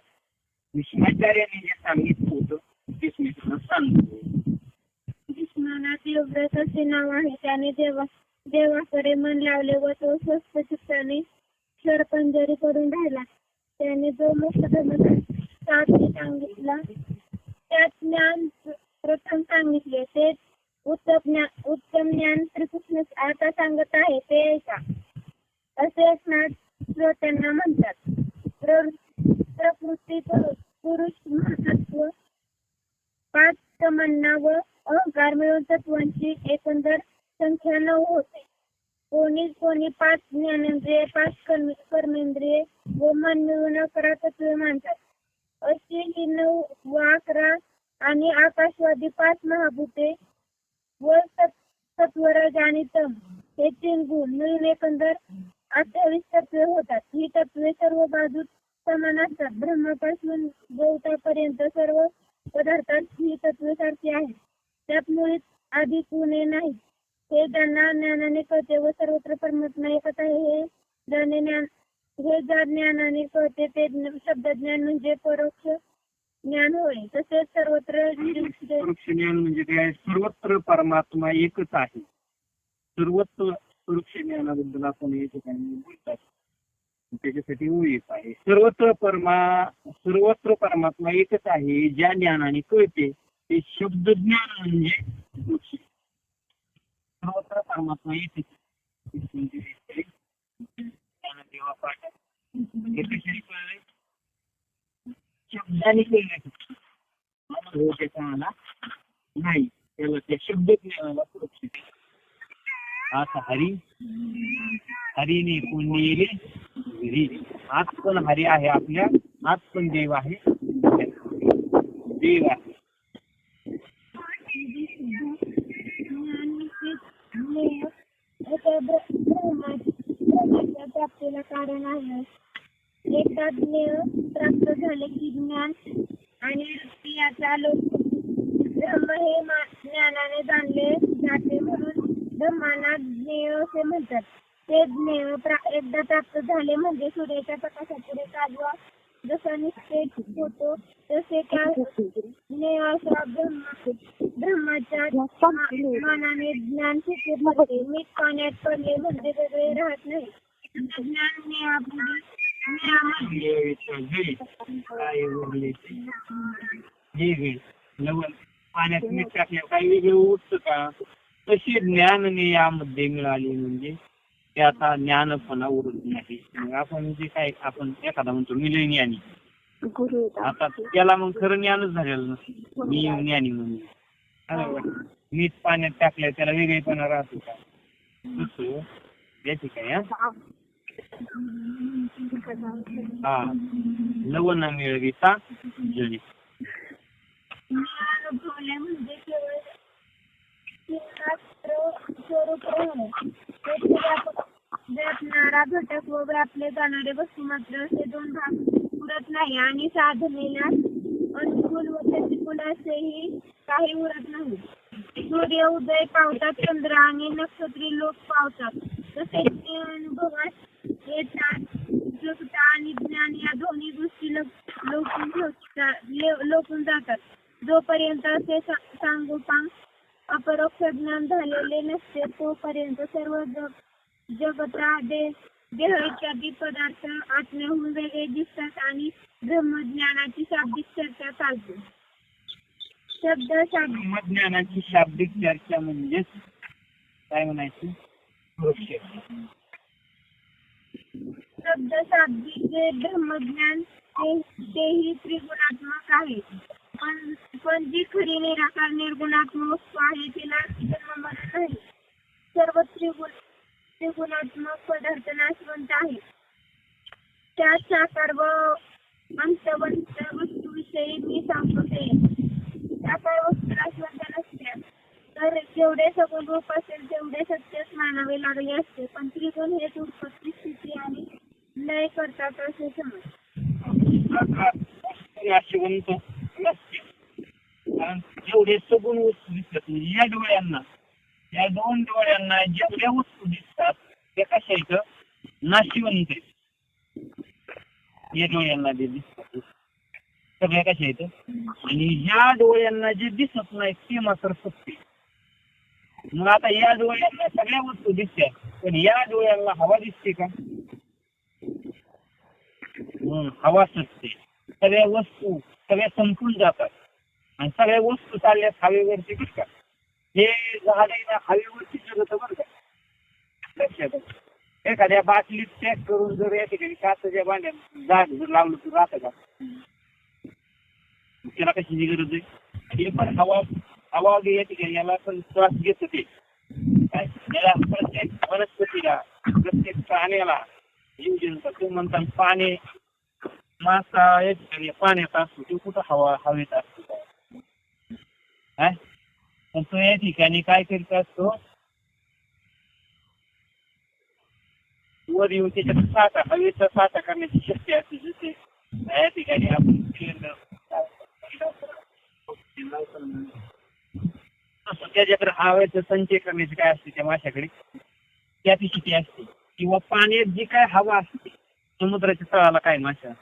भीष्माचार्याने जे सांगितलं होतं तेच मी तुला सांगतो. भीष्माला देवव्रत असे नाव आहे. त्याने देवाकडे मन लावले व तो स्वस्थ चित्ताने शरपंजरी करून राहिला. त्याने जो मोक्ष धर्म सांगितला त्यात ज्ञान प्रथम सांगितले. ते उत्तम ज्ञान श्रीकृष्ण आता सांगत आहे ते ऐका. असे श्रोत्यांना म्हणतात. प्रकृती, पुरुष, महत्त्व, 5 तमन्ना व अहंकार मिळून तत्वांची एकंदर संख्या 9 होते. कोणी 5 ज्ञानेंद्रिये, 5 कर्मेंद्रिये व मन मिळून 11 तत्वे मानतात. अशी ही 9 व 11 आणि आकाशवादी 5 महाभूते व सत्वरज आणि तम हे 3 गुण मिळून एकंदर 28 तत्वे होतात. ही तत्वे सर्व बाजूत समान असतात. ब्रह्मापासून गवतापर्यंत सर्व पदार्थात ही तत्वे सारखी आहेत. त्यात मुळीच आधी कुणे नाही. हे ज्यांना ज्ञानाने कळते व सर्वत्र परमात्मा एकच आहे हे ज्या ज्ञानाने कळते ते शब्दज्ञान म्हणजे परोक्ष ज्ञान होय. तसेच सर्वत्र परोक्ष ज्ञान म्हणजे काय, सर्वत्र परमात्मा एकच आहे. सर्वत्र परोक्ष ज्ञानाबद्दल आपण या ठिकाणी बोलतात, त्याच्यासाठी येत आहे. सर्वत्र परमात्मा एकच आहे ज्या ज्ञानाने कळते ते शब्द ज्ञान म्हणजे परोक्ष. सर्वत्र परमात्मा एकच देवा पाठ हे कशाने कळले, शब्दाने कळले त्याला नाही, त्याला त्या शब्द ज्ञानाला परोक्ष. आता हरीने पुण्य घरी. आज पण हरी आहे आपल्या, आज पण देव आहे, देव आहे. ब्रह्माच्या प्राप्तीला कारण आहे. एकदा ज्ञेय प्राप्त झाले की ज्ञान आणि वृत्ती याचा लोक ब्रह्म हे ज्ञानाने जाणले जाते म्हणून ब्रह्मांना ज्ञेय असे म्हणतात. ते ज्ञेय एकदा प्राप्त झाले म्हणजे सूर्याच्या प्रकाशापुढे काजवा जसा निश्चय होतो तसे त्या ज्ञेय असा ब्रह्माच्या मनाने ज्ञान सिद्ध होते. मीठ पाण्यात पडले म्हणजे वेगळे राहत नाही. ज्ञान ज्ञेयापुढे लवण पाण्यात मीठ टाकल्यावर काही वेगळं उठतं का, तशी ज्ञानने यामध्ये मिळाली म्हणजे त्याचा ज्ञानपणा उरत नाही. मग आपण जे काय आपण एखादा म्हणतो मी लय ज्ञानी, गुरु आता त्याला मग खरं ज्ञानच झालेलं नसतं. मी ज्ञानी म्हणून मीठ पाण्यात टाकलंय त्याला वेगळेपणा राहतो का? दुसरं या ठिकाणी हा लवण मिळविता जळी. अनुभवले म्हणजे केवळ स्वरूप व्यापणारा घटक व व्यापले जाणारे वस्तू मात्र असे दोन भाग उरत नाही आणि साधनेला अनुकूल व प्रतिकूल असेही काही उरत नाही. सूर्य उदय पावतात, चंद्र आणि नक्षत्री लोक पावतात, तसेच ते अनुभवात येतात. जगता आणि ज्ञान या दोन्ही गोष्टी लोकून जातात. जोपर्यंत असे सांगोपांग अपरोक्ष ज्ञान झालेले नसते तोपर्यंत सर्व जगता देह इत्यादी पदार्थ आत्म्याहून वेगळे दिसतात आणि ब्रह्मज्ञानाची शाब्दिक चर्चा चालते. ब्रह्मज्ञानाची शाब्दिक चर्चा म्हणजेच काय म्हणायचं? शब्द शाब्दिक जे ब्रह्मज्ञान तेही त्रिगुणात्मक आहे. पण जी खरी निराकार निर्गुणात्मक वस्तू आहे तिला जन्म मरण नाही. सर्व त्रिगुणात्मक पदार्थ नाशवंत आहे. त्यात साकार व अंतवंत वस्तूविषयी मी सांगतो ते. साकार वस्तू नाशवंत नसत्या तर जेवढे सगुण रूप असेल तेवढे सत्यच मानावे लागले असते. पण त्रिगुण हेच उत्पत्ती, स्थिती आणि लय करतात असे समज. नाशवंत नसते कारण जेवढे सगुण वस्तू दिसतात म्हणजे या दोन डोळ्यांना जेवढ्या वस्तू दिसतात त्या कशा आहेत? नाशिवंत आहेत. या डोळ्यांना जे दिसतात सगळ्या कशा आहेत? आणि ह्या डोळ्यांना जे दिसत नाही ते मात्र सत्य. मग आता या डोळ्यांना सगळ्या वस्तू दिसतात पण या डोळ्यांना हवा दिसते का? हवा सत्य. सगळ्या वस्तू सगळ्या संपून जातात आणि सगळ्या वस्तू चालल्यात हवेवरती बरं का. हे झाड आहे ना हवेवरती जगत बरं का. लक्षात एखाद्या बाटलीत पॅक करून जर या ठिकाणी काचेच्या भांड्यात झाड जर लावलं तर राहतं का? त्याला कशाची गरज आहे? हे पण हवा या ठिकाणी याला पण श्वास घेत होते. याला प्रत्येक वनस्पतीला प्रत्येक प्राण्याला म्हणतात पाणी मासा या ठिकाणी पाण्यात असतो तो कुठं हवेत असतो काय? पण तो या ठिकाणी काय करीत असतो? वर येऊन त्याच्यात साठा हवेचा साठा करण्याची शक्ती असते. जसे या ठिकाणी आपण त्याच्याकडे हवेचं संचय करण्याची काय असते त्या माशाकडे कॅपॅसिटी असते. किंवा पाण्यात जी काय हवा असते समुद्राच्या तळाला काय माशा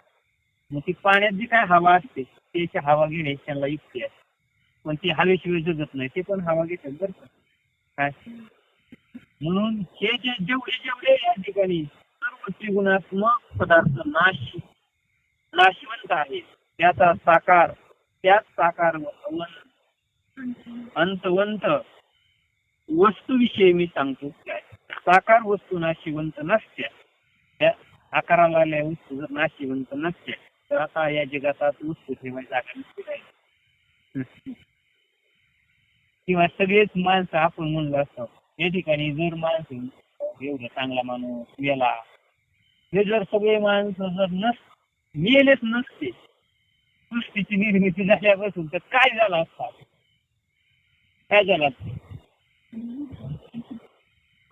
मग ती पाण्यात जी काय हवा असते त्याची हवा घेण्याची त्यांना युक्ती असते. पण ती हवेशिवाय जगत नाही. ते पण हवा घेतात बरं का काय. म्हणून हे जेवढे या ठिकाणी सर्व त्रिगुणात्मक पदार्थ नाशवंत आहे. त्याचा साकार त्याच साकार अंतवंत वस्तूविषयी मी सांगतो काय. साकार वस्तू नाशिवंत नसत्या. त्या आकाराला आल्या वस्तू जर नाशिवंत नसत्या तर आता या जगात वस्तू ठेवायची जागा नसते काय. किंवा सगळेच माणसं आपण म्हणलं असतो या ठिकाणी जर माणसं एवढा चांगला माणूस मेला हे जर सगळे माणसं जर मेलेच नसते सृष्टीची निर्मिती झाल्यापासून तर काय झालं असतं? काय झालं?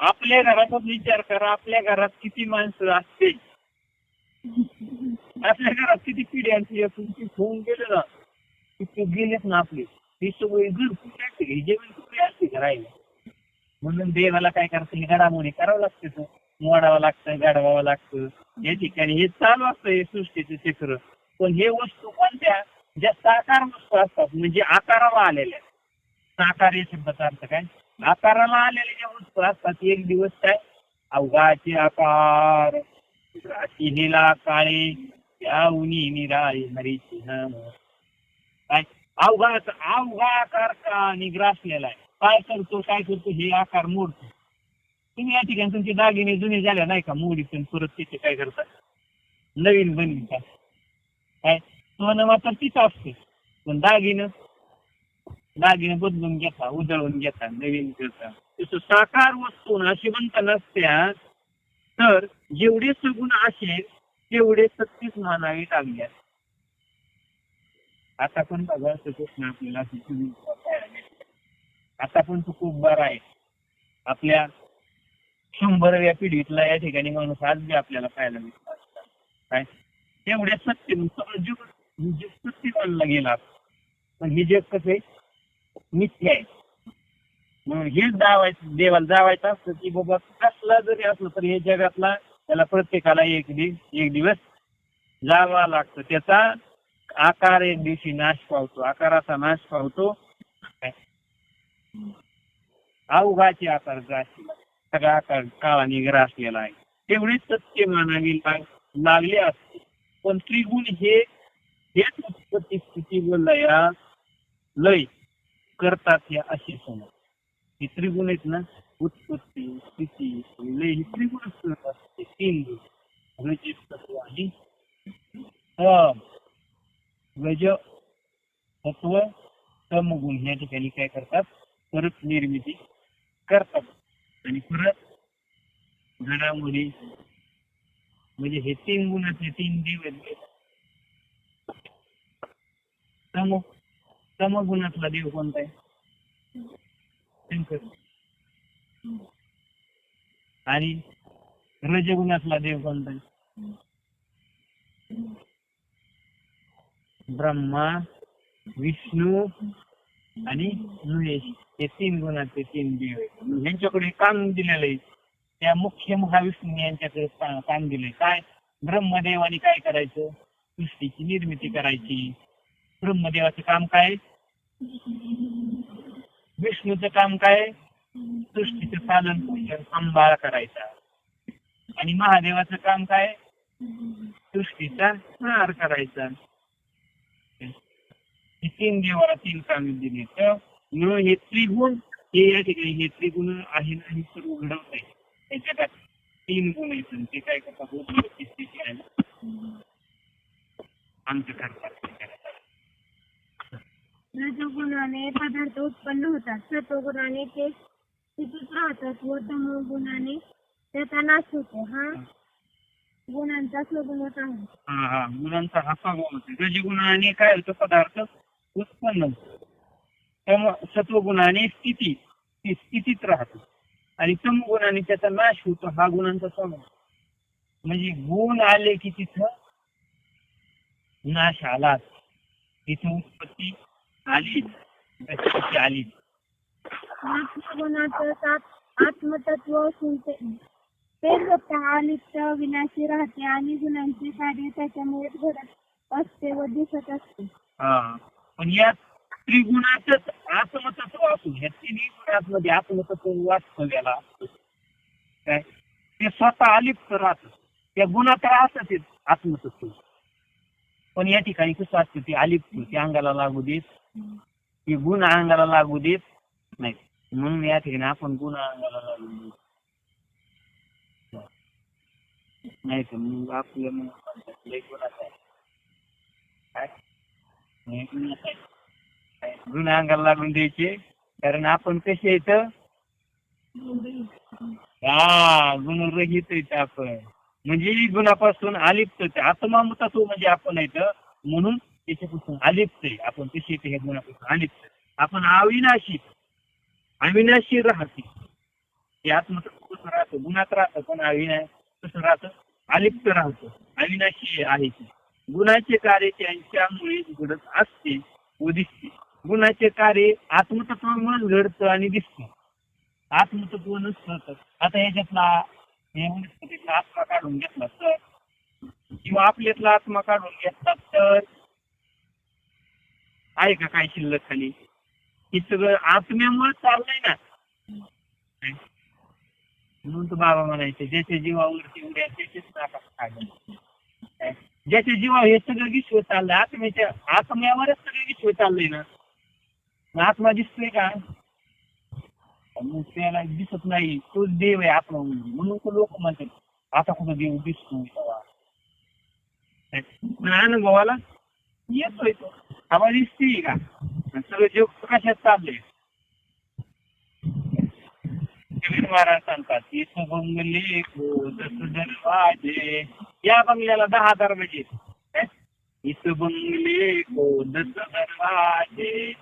आपल्या घराचाच विचार करा. आपल्या घरात किती माणसं असते? आपल्या घरात किती पिढ्यांची होऊन गेले ना तिथे गेलेच ना आपले. ही सगळी घर कुठे असते जेवण कुठे असते का राहिलं. म्हणून देवाला काय करतं हे घडामोडी करावं लागतं. मोडावं लागतं गाडवावं लागतं. या ठिकाणी हे चालू असतं हे सृष्टीचं चक्र. पण हे वस्तू कोणत्या ज्या साकार वस्तू असतात म्हणजे आकाराला आलेल्या. साकार या शब्दाचा अर्थ काय? आकाराला आलेल्या ज्या वस्तू असतात एक दिवस काय अवघाचे आकार नीला काळे त्या उनी निराळे हरीची काय अवघा आकार का निग्रासलेला आहे. काय करतो हे आकार मोडतो. तुम्ही या ठिकाणी तुमचे दागिने जुने झाले नाही का मोडीतून परत तिथे काय करतात नवीन बनवितात काय. सोनं मात्र तीच असते, पण दागिनं बदलून घेता, उजळून घेता, नवीन करता. तसं साकार वस्तू नाशिवंत नसत्या, तर जेवढे सगुण असेल तेवढे सत्तीच मानावी लागल्यात. आता पण बघा कृष्ण आपल्याला आता पण तो खूप बरा आहे. आपल्या 100व्या पिढीतला या ठिकाणी माणूस आज बी आपल्याला पाहायला मिळतो. काय तेवढ्या सत्य जग सत्य मानला गेला, पण हे जग कसं आहे, मिथ्या आहे. म्हणून हेच देवाला जावायचं असतं की बाबा कसला जरी असलं तरी हे जगातला त्याला प्रत्येकाला एक दिवस जावा लागतं. त्याचा आकार एक दिवशी नाश पावतो, आकाराचा नाश पावतो. अवघाचे आकार सगळा आकार काळाने ग्रासलेला आहे. तेवढीच सत्य मानावी लागले असते. पण त्रिगुण हेच उत्पत्ती स्थिती व लय करतात या अशी समज. ही त्रिगुण आहेत ना, उत्पत्ती स्थिती लय, ही त्रिगुणच करत असते. 3 गुण रज तत्व आणि रज तत्व तमगुण या ठिकाणी काय करतात, परत निर्मिती करतात. आणि परत घडामोडी म्हणजे हे 3 गुणाचे 3 देव आहेत. तमगुणातला देव कोणता आहे? शंकर. आणि रजगुणातला देव कोणता आहे? ब्रह्मा, विष्णू आणि महेश. हे 3 गुणाचे 3 देव आहेत. यांच्याकडे काम दिलेलं आहे. त्या मुख्य महाविष्णू यांच्याकडे काम दिलंय. काय? ब्रह्मदेवाने काय करायचं? सृष्टीची निर्मिती करायची. ब्रह्मदेवाचं काम काय? विष्णूचं काम काय? सृष्टीचं पालन पोषण सांभाळ करायचा. आणि महादेवाचं काम काय? सृष्टीचा संहार करायचा. हे 3 देवाला 3 कामे दिली. तर म्हणून हे त्रिगुण हे या ठिकाणी हे त्रिगुण आहे ना, हे सर्व घडवत आहे. त्याच्यात 3 गुण आहेत. ते काय करतात? अंत करतात. रजोगुणाने पदार्थ उत्पन्न होतात, सत्वगुणाने ते स्थितीत राहतात व तमोगुणाने त्याचा नाश होतो. हा गुणांचा स्वगुणच आहे. गुणांचा हा स्वभाव होतो. रजगुणाने काय होतं? पदार्थ उत्पन्न होतो. सत्वगुणाने स्थितीत राहतो. आणि तमगुणाने त्याचा नाश होतो. हा गुणांचा स्वभाव. म्हणजे गुण आले की तिथं नाश आला, तिथं उत्पत्ती आली, आली. गुणाचं आत्मतत्व असून ते स्वतः अलिप्त विनाशी राहते आणि गुणांचे कार्य त्याच्यामुळे घडत असते व दिसत असते. पण या त्रिगुणातच आत्मतत्व असून या 3 गुणांमध्ये आत्मतत्व वास्तव्याला असतं. काय? ते स्वतः अलिप्त राहत, त्या गुणात राहतच आत्मतत्व. पण या ठिकाणी कसं असतं, ते अलिप्त, ते अंगाला लागू देत, ते गुण अंगाला लागू देत नाही. म्हणून या ठिकाणी आपण गुण अंगाला लागू देत नाही. तर मग आपल्या गुणात आहे काय? गुण अंगाला लागून द्यायचे, कारण आपण कसे येत गुणरहित येत आपण. म्हणजे गुणापासून अलिप्त. आत्मतत्व म्हणजे आपण येत, म्हणून त्याच्यापासून अलिप्त आहे आपण. कसे येते ह्या गुणापासून अलिप्त. आपण अविनाशी राहते. ते आत्मतत्व कसं राहतं? गुणात राहतं, पण कसं राहतं? अलिप्त राहतं, अविनाशी आहे. गुणाचे कार्य त्यांच्यामुळे घडत असते व दिसते. गुणाचे कार्य आत्मतत्वामुळेच घडतं आणि दिसतं. आत्मतत्व नसतं. आता याच्यातला वनस्पतीतला आत्मा काढून घेतला तर, किंवा आपल्यातला आत्मा काढून घेतला तर आहे का काय शिल्लक खाली? हे सगळं आत्म्यामुळे चाललंय ना. म्हणून तर बाबा म्हणायचे, ज्याच्या जीवावरती उड्या त्याचेच नाका खायला. ज्याच्या जीवावर हे सगळं विश्व चाललंय, आत्म्यावरच सगळं विश्व चाललंय ना. आत्मा दिसतोय का? मग त्याला दिसत नाही. तोच देव आहे आत्मा. म्हणून तो लोक म्हणतात आता कुठं देव दिसतोय. अनुभवाला येतोय तो. हवा दिसतीये का? आणि सगळं जग कशात चाललंय? नवीन महाराज सांगतात इथं बंगले को दस दरवाजे. या बंगल्याला 10 दरवाजे आहेत. इथं बंगले को 10 दरवाजे,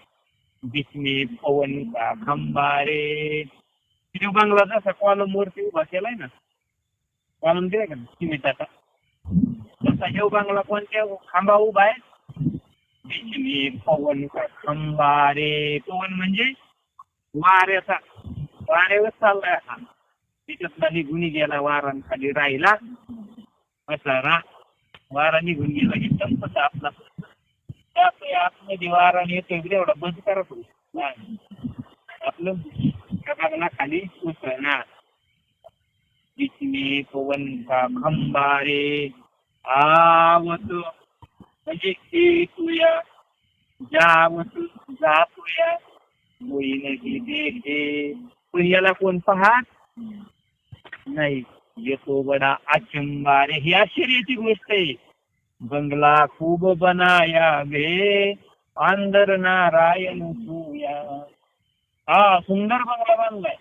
बीच में पवन का खंबा रे. तो बंगला जसा कॉलम वरती उभा केलाय ना, कॉलम दिलाय का सिमेंटाचा, तसा हे बंगला कोणत्या खांबा उभा आहे. बीच में पवन का खंबा रे. पवन म्हणजे वाऱ्याचा, वाऱ्यावर चाललाय हा. त्याच्यातला निघून गेला वारा खाली राहिला असा वारा निघून गेला की संपत आपला. आतमध्ये वारा येतोय एवढा बंद करत आपलं बंगला खाली उतरणार. बीच में पवन का खंबा रे आवत म्हणजे येतोया, जावत जातोया, कोई नाही देखे. पण याला कोण पाहत नाही. येतो बडा अचंबा रे. ही आश्चर्याची गोष्ट आहे. बंगला खूप बनाया गे, अंदर नारायण सोया. हा सुंदर बंगला बांधलाय.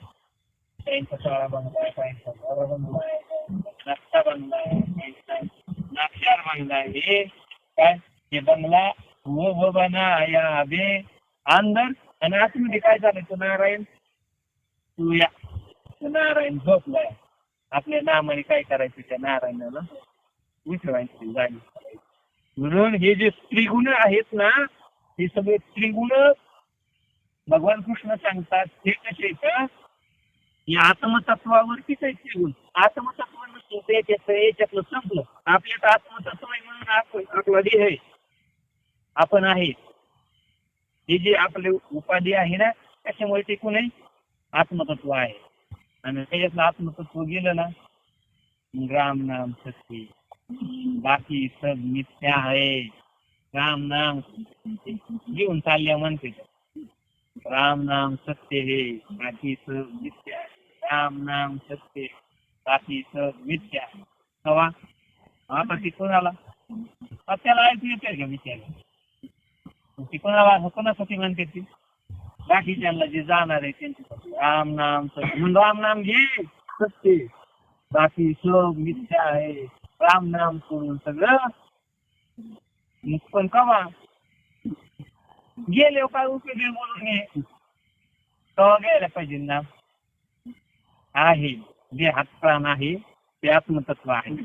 त्यांचा सोळा बंगला आहे, त्यांचा सोळा बंगला आहे, नक्षा बंगला आहे, त्यांचा नक्षार बंगला आहे. हे काय हे बंगला खूप बनाया गे अंदर. आणि आतमध्ये काय झालंय? तो नारायण सोया. तो नारायण झोपलाय. आपल्या नामाने काय करायचं? त्या नारायणाला उठवायची जागी. म्हणून हे जे त्रिगुण आहेत ना, हे सगळे त्रिगुण भगवान कृष्ण सांगतात. हे कसे का या आत्मतत्वावरतीच आहे त्रिगुण. आत्मतत्व नसतं याच्यातलं संपलं. आपल्यात आत्मतत्व आहे म्हणून आपला देह आहे, आपण आहे. हे जे आपले उपाधी आहे ना, त्याच्यामुळे ते कोणी आत्मतत्व आहे. आणि त्याच्यातलं आत्मतत्व गेलं ना, राम नाम सत्य, बाकी सब मिथ्या आहे. राम नाम घेऊन चालल्या म्हणते, राम नाम सत्य है बाकी सब मिथ्या है. राम नाम सत्य बाकी सब मिथ्या. हवा आता ती कोणाला त्याला ऐकू येते का विचार? ती कोणाला कोणासाठी म्हणते ती? बाकीच्यांना जे जाणार आहे त्यांच्यासाठी. राम नाम सत्य म्हणून राम नाम घे सत्य, बाकी सब मिथ्या आहे. राम नाम सोडून सगळं पण कवा गेले काय उपयोग बोलून घे. कवा घ्यायला पाहिजे ना. आहे जे हात प्राण आहे ते आत्मतत्व आहे.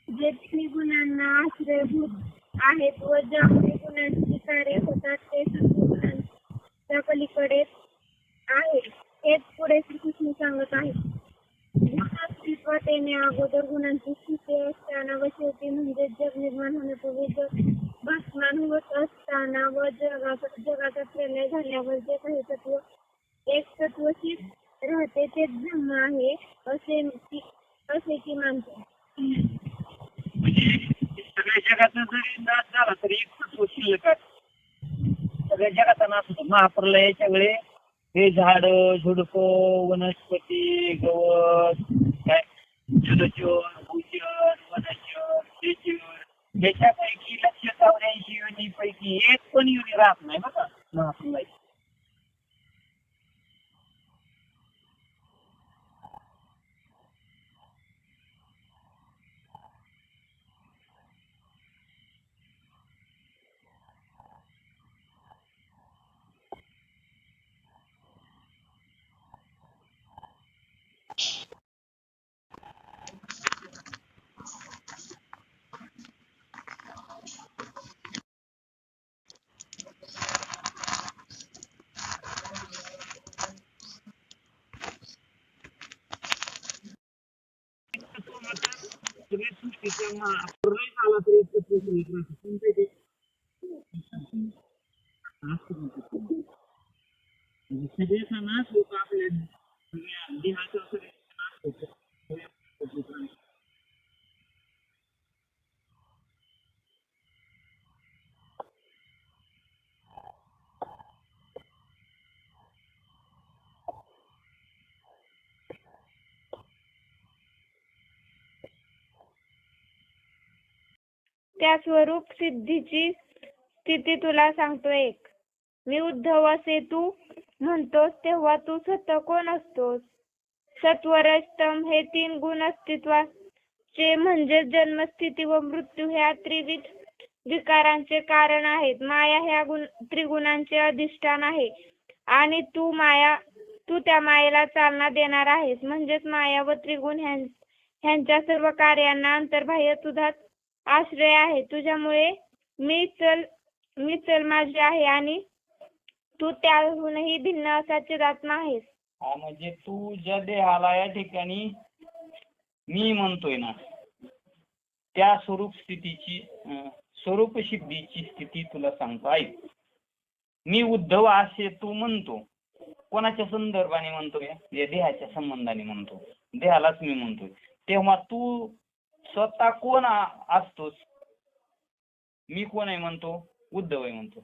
जे त्रिगुणांना आश्रयभूत आहेत व ज्यामुळे गुणांची कार्य होतात ते सद्गुणांच्या पलीकडे आहे. हेच पुढे श्रीकृष्ण सांगत आहेत. अस्तित्वात येण्या अगोदर गुणांची स्थिती असताना व शेवटी म्हणजे जग निर्माण होण्यापूर्वी जग भासमान होत असताना व जगाचा प्रलय झाल्यावर जे काही तत्व एक तत्वशी राहते तेच ब्रह्म आहे असे की मानतो. सगळ्या जगाचा जरी नाश झाला तरी एक तत्व शिल्लक आहे. सगळ्या जगाचा नाश होतो. महाप्रलयाच्या वेळे हे झाड झुडप वनस्पती गवत काय जलचर भूचर वनचर शेचर याच्यापैकी 184 योनीपैकी एक पण योनी राहत नाही बघा महाप्रलय. सगळ्या सृष्टीचा प्रलय झाला तरी एक तत्व शिल्लक राहतं. कोणतं ते? सगळ्याचा नाश होतो. आपल्या सगळ्या देहाचा सगळ्या नाश होतो. त्या स्वरूप सिद्धीची स्थिती तुला सांगतो एक. मी उद्धव असे तू म्हणतोस तेव्हा तू स्वतः कोण असतोस? सत्व रज तम हे 3 गुण अस्तित्वाचे म्हणजे जन्मस्थिती व मृत्यू ह्या त्रिविध विकारांचे कारण आहेत. माया ह्या त्रिगुणांचे अधिष्ठान आहे आणि तू त्या मायेला चालना देणार आहेस. म्हणजेच माया व त्रिगुण ह्यांच्या सर्व कार्यांना अंतर्बाह्य तुझाच आश्रय आहे. तुझ्यामुळे मी चल माझी आहे आणि तू त्याहूनही भिन्न असा चिदात्मा आहेस. म्हणजे तू ज्या देहाला या ठिकाणी मी म्हणतोय ना, त्या स्वरूप सिद्धीची स्थिती तुला सांगतो. ऐक, मी उद्धव असे तू म्हणतो. कोणाच्या संदर्भाने म्हणतोय? या देहाच्या संबंधाने म्हणतो. देहालाच मी म्हणतोय. तेव्हा तू स्वतः कोण असतोस? मी कोण आहे म्हणतो? उद्धव आहे म्हणतो.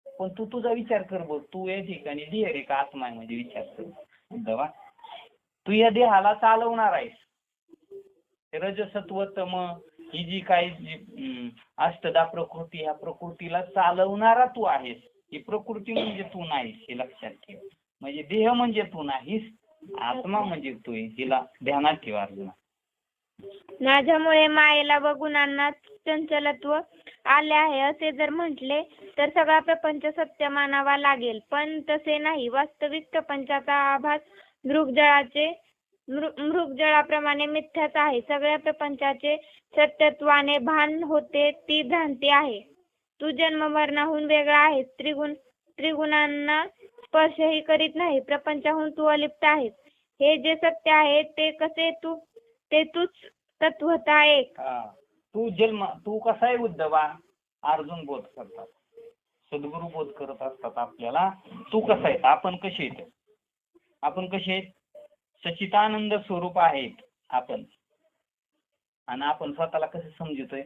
पण तू तुझा विचार कर बघ, तू या ठिकाणी देह आहे का आत्मा आहे? म्हणजे विचार कर उद्धवा, तू या देहाला चालवणार आहेस. रजसत्व तम ही जी काही अष्टदा प्रकृती, ह्या प्रकृतीला चालवणारा तू आहेस. ही प्रकृती म्हणजे तू नाहीस, हे लक्षात ठेव. म्हणजे देह म्हणजे तू नाहीस, आत्मा म्हणजे तू आहे. हिला ध्यानात ठेवा अर्जुना. माझ्यामुळे मायेला व गुणांना चंचलत्व आले आहे असे जर म्हटले तर सगळा प्रपंच सत्य मानावा लागेल. पण तसे नाही. वास्तविक प्रपंचाचा आभास मृगजळाप्रमाणे मिथ्याच आहे. सगळ्या प्रपंचाचे सत्यत्वाने भान होते ती भ्रांती आहे. तू जन्ममरणाहून वेगळा आहेस. त्रिगुणांना स्पर्शही करीत नाही. प्रपंचाहून तू अलिप्त आहेस. हे जे सत्य आहे ते कसे ते तूच तत्वता एक. तू कसा आहे उद्धवा? अर्जुन बोध करतात, सद्गुरू बोध करत असतात आपल्याला. तू कसा आहे? आपण कसे आहेत? आपण कसे आहेत? सच्चिदानंद स्वरूप आहेत आपण. आणि आपण स्वतःला कसं समजतोय?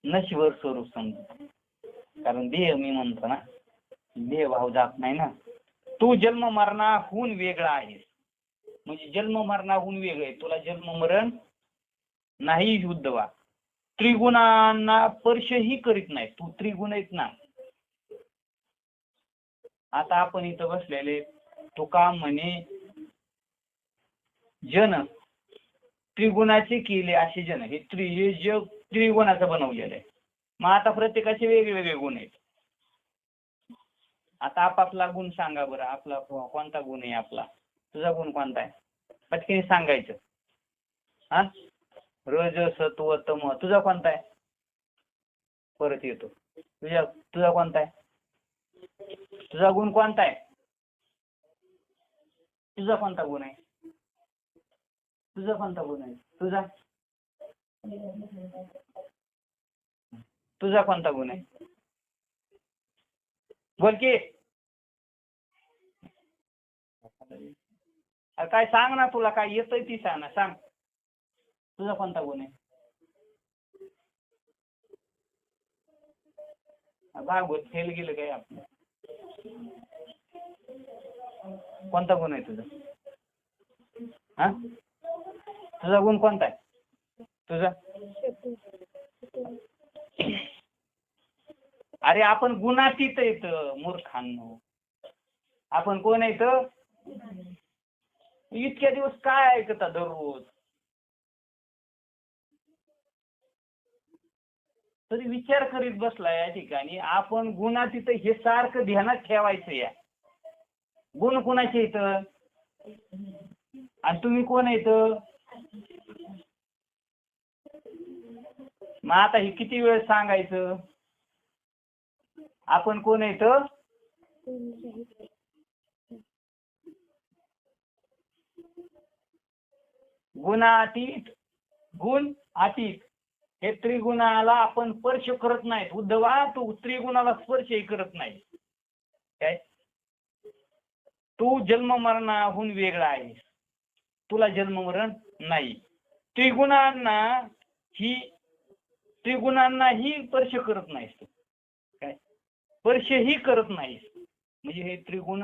नश्वर स्वरूप समजतो. कारण देह मी म्हणतो ना, देह भाव जात नाही ना. तू जन्म मरणाहून वेगळा आहेस. म्हणजे जन्म मरणाहून वेगळे आहे. तुला जन्म मरण नाही उद्धवा. त्रिगुणांना स्पर्शही करीत नाही. तू त्रिगुण आहेत ना. आता आपण इथं बसलेले तुका म्हणे जन त्रिगुणाचे केले असे जन. हे जग त्रिगुणाचं बनवलेलं आहे. मग आता प्रत्येकाचे वेगवेगळे गुण आहेत. आता आपापला गुण सांगा बरं. आपला कोणता गुण आहे आपला? तुझा गुण कोणता आहे? पटकन सांगायचं. हा, रज सत्व तम. तुझा कोणता आहे? परत येतो. तुझा कोणता आहे? तुझा गुण कोणता आहे? तुझा कोणता गुण आहे? तुझा कोणता गुण आहे? तुझा कोणता गुण आहे? बोल की. काय सांग ना, तुला काय येतंय ती सांग ना. सांग, तुझा कोणता गुण आहे? भागवत फेल गेलं काय आपलं? कोणता गुण आहे तुझा? हा, तुझा गुण कोणता आहे तुझा? अरे आपण गुणातीत येत मूर्खांनो. आपण कोण येत? इतक्या दिवस काय ऐकता दररोज? तरी विचार करीत बसला या ठिकाणी. आपण गुणातीत हे सारखं ध्यानात ठेवायचं. या गुण कुणाचे येत आणि तुम्ही कोण येत? मग आता हे किती वेळ सांगायचं? आपण कोण येत? गुणातीत, गुण अतीत. हे त्रिगुणाला आपण स्पर्श करत नाहीत. उद्धवा, तू त्रिगुणाला स्पर्शही करत नाही. काय? तू जन्म मरणाहून वेगळा आहेस. तुला जन्म मरण नाही. त्रिगुणांनाही स्पर्श करत नाहीस तू. काय? स्पर्शही करत नाहीस. म्हणजे हे त्रिगुण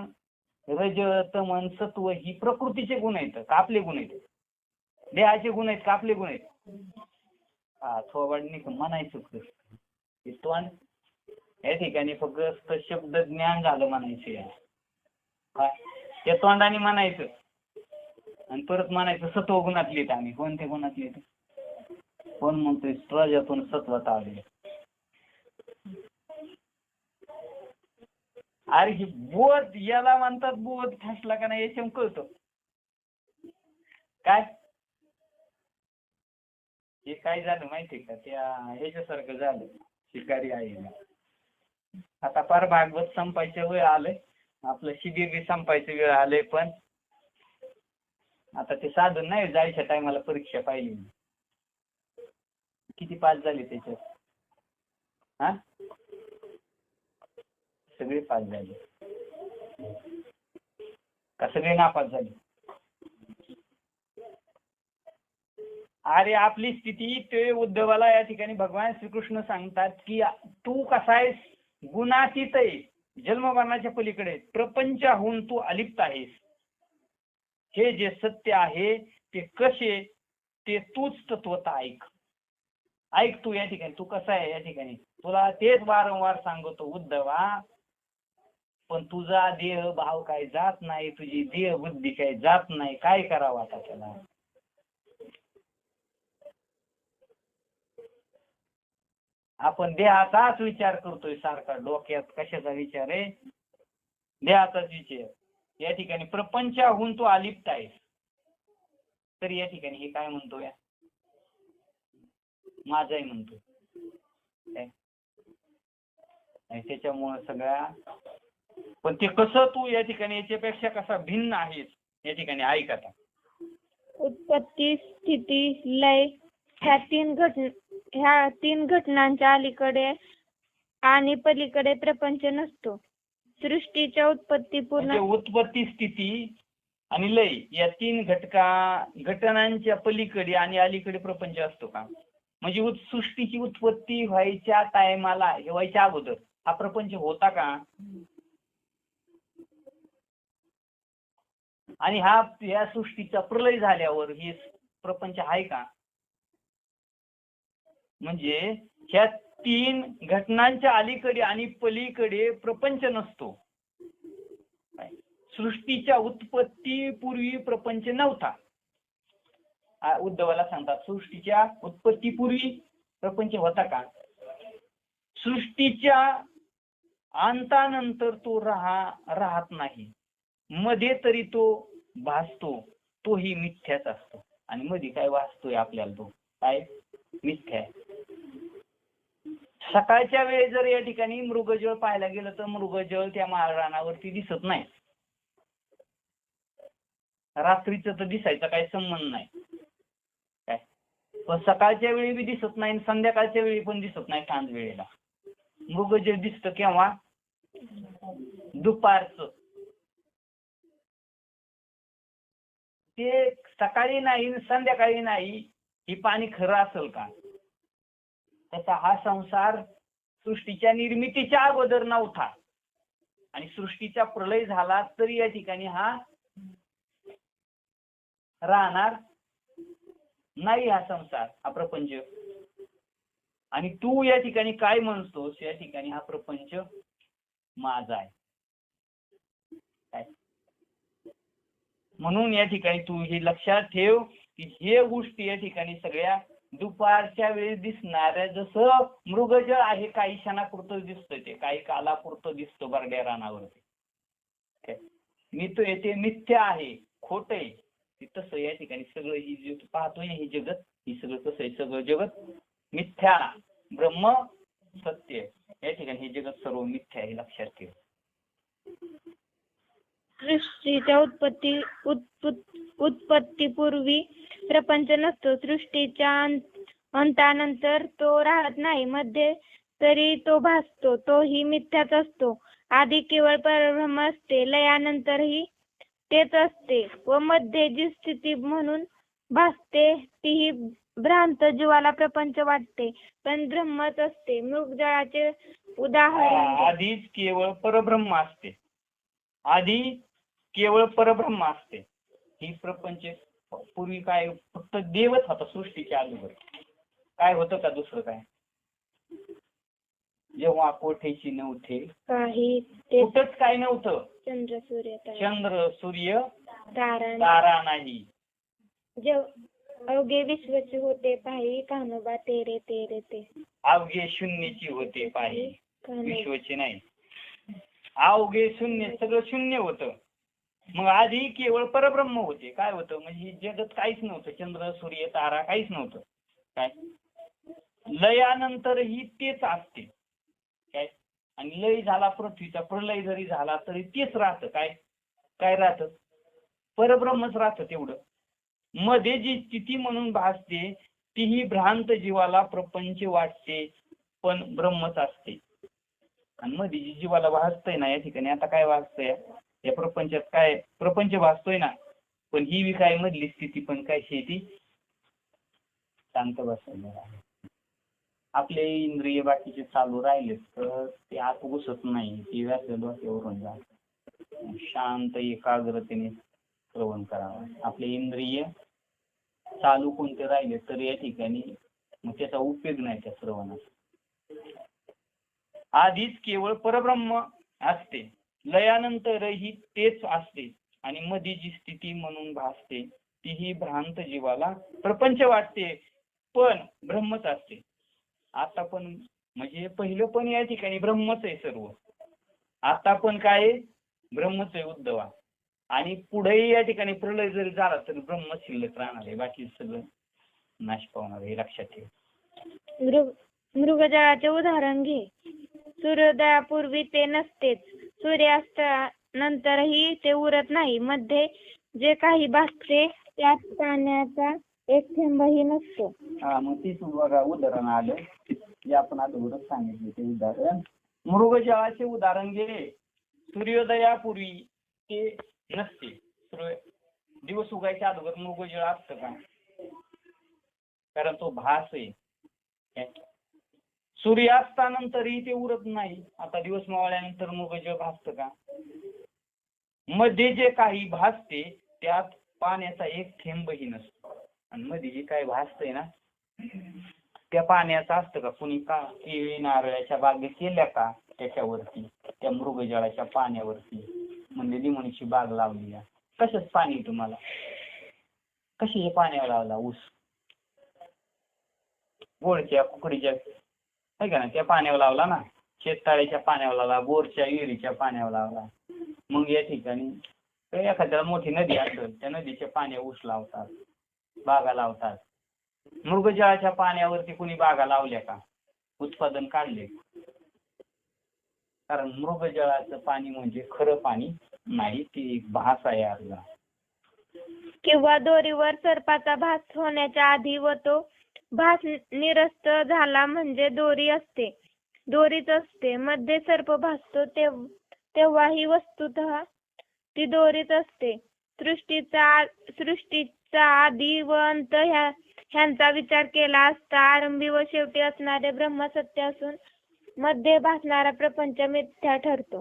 रज तम सत्व ही प्रकृतीचे गुण आहेत का आपले गुण आहेत? देहाचे गुण आहेत का आपले गुण आहेत? हा थोबाडणी म्हणायचं कसं हे तोंड या ठिकाणी फक्त शब्द ज्ञान झालं म्हणायचं काय त्या तोंडाने म्हणायचं आणि परत म्हणायचं सत्व गुणातले आम्ही कोणत्या गुणातले कोण म्हणतोय प्रजातून सत्वात आले. अरे ही बोध याला म्हणतात बोध फासला का नाही याच्या कळतो काय हे काय झालं माहितीये का त्या ह्याच्यासारखं झालं शिकारी आहे. आता पार भागवत संपायचं वेळ आलंय आपलं शिबिर बी संपायचं वेळ आलंय पण आता ते साधन नाही जायच्या टायमाला परीक्षा पाहिली किती पास झाले त्याच्यात हा सगळे पास झाले का सगळे नापास झाले. अरे आपली स्थिती ते उद्धवाला या ठिकाणी भगवान श्रीकृष्ण सांगतात की तू कसा आहेस गुणातीत आहे जन्ममरणाच्या पलीकडे प्रपंचाहून तू अलिप्त आहेस. हे जे सत्य आहे ते कसे ते तूच तत्वता ऐक ऐक तू या ठिकाणी तू कसा आहे या ठिकाणी तुला तेच वारंवार सांगतो उद्धवा पण तुझा देह भाव काय जात नाही तुझी देह बुद्धी काय जात नाही काय करावं आता त्याला. आपण देहाचाच विचार करतोय सारखा डोक्यात कशाचा विचार आहे देहाचाच विचार या ठिकाणी प्रपंचाहून तू अलिप्त आहेस. तर या ठिकाणी हे काय म्हणतोय माझाही म्हणतो त्याच्यामुळे सगळ्या पण ते कसं तू या ठिकाणी याच्यापेक्षा कसा भिन्न आहेस या ठिकाणी ऐक आता. उत्पत्ती स्थिती लय ह्या तीन घटनांच्या अलीकडे आणि पलीकडे प्रपंच नसतो. सृष्टीच्या म्हणजे उत्पत्ती स्थिती आणि लय या तीन घटनांच्या पलीकडे आणि अलीकडे प्रपंच असतो का म्हणजे सृष्टीची उत्पत्ती व्हायच्या टायमाला व्हायच्या अगोदर हा प्रपंच होता का आणि हा या सृष्टीचा प्रलय झाल्यावर हे प्रपंच आहे का. म्हणजे ह्या तीन घटनांच्या अलीकडे आणि पलीकडे प्रपंच नसतो. सृष्टीच्या उत्पत्तीपूर्वी प्रपंच नव्हता. उद्धवाला सांगतात सृष्टीच्या उत्पत्तीपूर्वी प्रपंच होता का सृष्टीच्या अंतानंतर तो राहत नाही मध्ये तरी तो भासतो तोही मिथ्याच असतो आणि मध्ये काय वाचतोय आपल्याला तो काय मिथ्या आहे. सकाळच्या वेळी जर या ठिकाणी मृगजळ पाहायला गेलं तर मृगजळ त्या माळरानावरती दिसत नाही. रात्रीचं तर दिसायचा काही संबंध नाही काय पण सकाळच्या वेळी बी दिसत नाही संध्याकाळच्या वेळी पण दिसत नाही सांज वेळेला. मृगजळ दिसतं केव्हा दुपारचं ते सकाळी नाही संध्याकाळी नाही ही पाणी खरं असेल का. तसा हा संसार सृष्टीच्या निर्मितीच्या अगोदर नव्हता आणि सृष्टीचा प्रलय झाला तरी या ठिकाणी हा राहणार नाही हा संसार हा प्रपंच. आणि तू या ठिकाणी काय म्हणतोस या ठिकाणी हा प्रपंच माझा आहे काय म्हणून या ठिकाणी तू हे लक्षात ठेव की हे गोष्टी या ठिकाणी सगळ्या दुपारच्या वेळी दिसणाऱ्या जसं मृगजळ आहे काही क्षणापुरतं दिसतं ते काही कालापुरतं दिसतं बरड्या रानावरती मी तो येते मिथ्या आहे खोट आहे तसं या ठिकाणी सगळं ही जे पाहतोय हे जगत ही सगळं कसं आहे सगळं जगत मिथ्या ब्रह्म सत्य या ठिकाणी हे जगत सर्व मिथ्या आहे लक्षात ठेव. सृष्टीच्या उत्पत्तीपूर्वी प्रपंच नसतो. सृष्टीच्या अंतानंतर तो राहत नाही मध्ये तरी तो भासतो तोही मिथ्याच असतो. आधी केवळ परब्रह्म असते लयानंतरही तेच असते व मध्ये जी स्थिती म्हणून भासते तीही भ्रांत जीवाला प्रपंच वाटते पण ब्रह्मच असते. मृगजळाचे उदाहरण आधीच केवळ परब्रह्म असते आधी केवळ परब्रह्म असते ही प्रपंच पूर्वी काय फक्त देवच होता सृष्टीच्या अगोदर काय होतं का दुसरं काय? जेव्हा कोठेची नव्हते काही ते कुठंच काय नव्हतं. चंद्र सूर्य तारा चंद्र सूर्य तारा तारा नाही. अवघे विश्वचे होते पाही कान्होबा तेरे तेरे ते अवघे शून्यची होते पाही विश्वची नाही. अवघे शून्य सगळं शून्य होतं. मग आधी केवळ परब्रह्म होते. काय होतं म्हणजे जगत काहीच नव्हतं. चंद्र सूर्य तारा काहीच नव्हतं. काय लयानंतरही तेच असते. काय आणि लय झाला पृथ्वीचा प्रलय जरी झाला तरी तेच राहतं. काय काय राहतं? परब्रह्मच राहतं. तेवढं मध्ये जी स्थिती म्हणून भासते तीही भ्रांत जीवाला प्रपंच वाटते पण ब्रह्मच असते. आणि मध्ये जी जीवाला भासतंय ना या ठिकाणी आता काय भासतंय या प्रपंचात काय प्रपंच भासतोय ना पण ही काय मधली स्थिती पण काय शेती शांत बसायला. आपले इंद्रिय बाकीचे चालू राहिले तर ते आत घुसत नाही. ते व्यासल्या डोक्यावरून जात. शांत एकाग्रतेने श्रवण करावं. आपले इंद्रिय चालू कोणते राहिले तर या ठिकाणी मग त्याचा उपयोग नाही त्या श्रवणाचा. आधीच केवळ परब्रह्म असते. लयानंतरही तेच असते आणि मध्ये जी स्थिती म्हणून भासते तीही भ्रांत जीवाला प्रपंच वाटते पण ब्रह्मच असते. आता पण म्हणजे पहिलं पण या ठिकाणी ब्रह्मच आहे सर्व. आता पण काय ब्रह्मच आहे उद्धवा. आणि पुढेही या ठिकाणी प्रलय जरी झाला तरी ब्रह्म शिल्लक राहणार आहे. बाकी सगळं नाश पावणार आहे. लक्षात ठेव. मृगजळाचे उदाहरण घे. सूर्योदयापूर्वी ते नसतेच. सूर्यास्तानंतरही ते उरत नाही. मध्ये जे काही भासते त्यात पाण्याचा एक थेंबही नसतो. हा मग तीच बघा उदाहरण आलं जे आपण अगोदरच सांगितले ते उदाहरण. मृगजळाचे उदाहरण घे. सूर्योदयापूर्वी ते नसते. दिवस उगायच्या अगोदर मृगजळ असतं का? कारण तो भास आहे. सूर्यास्तानंतरही ते उरत नाही. आता दिवस मावळल्यानंतर मृगजळ भासतं का? मध्ये जे काही भासते त्यात पाण्याचा एक थेंबही नसतो. आणि मध्ये जे काही भासतंय ना त्या पाण्याचं असतं का? कुणी का केळी नारळाच्या बागेत केल्या का त्याच्यावरती त्या मृगजळाच्या पाण्यावरती म्हणजे लिंबूची बाग लावली आहे. कशाच पाणी तुम्हाला कशी पाण्यावर लावला? ऊस गोळच्या कुकडीच्या आहे का ना त्या पाण्यावर लावला ना. शेततळ्याच्या पाण्यावर लावला. बोरच्या विहिरीच्या पाण्यावर लावला. मग या ठिकाणी एखाद्याला मोठी नदी असेल त्या नदीच्या पाण्यावर ऊस लावतात. बागा लावतात. मृगजळाच्या पाण्यावरती कुणी बागा लावल्या का? उत्पादन काढले? कारण मृगजळाचं पाणी म्हणजे खरं पाणी नाही. ती एक भास आहे अर्धा. किंवा दोरीवर सर्पाचा भास होण्याच्या आधी व तो भास निरस्त झाला म्हणजे दोरी असते. दोरीच असते. मध्ये सर्प भासतो तेव्हा ही वस्तुतः ती दोरीच असते. सृष्टीचा आदी व अंत ह्यांचा विचार केला असता आरंभी व शेवटी असणारे ब्रह्म सत्य असून मध्ये भासणारा प्रपंच मिथ्या ठरतो.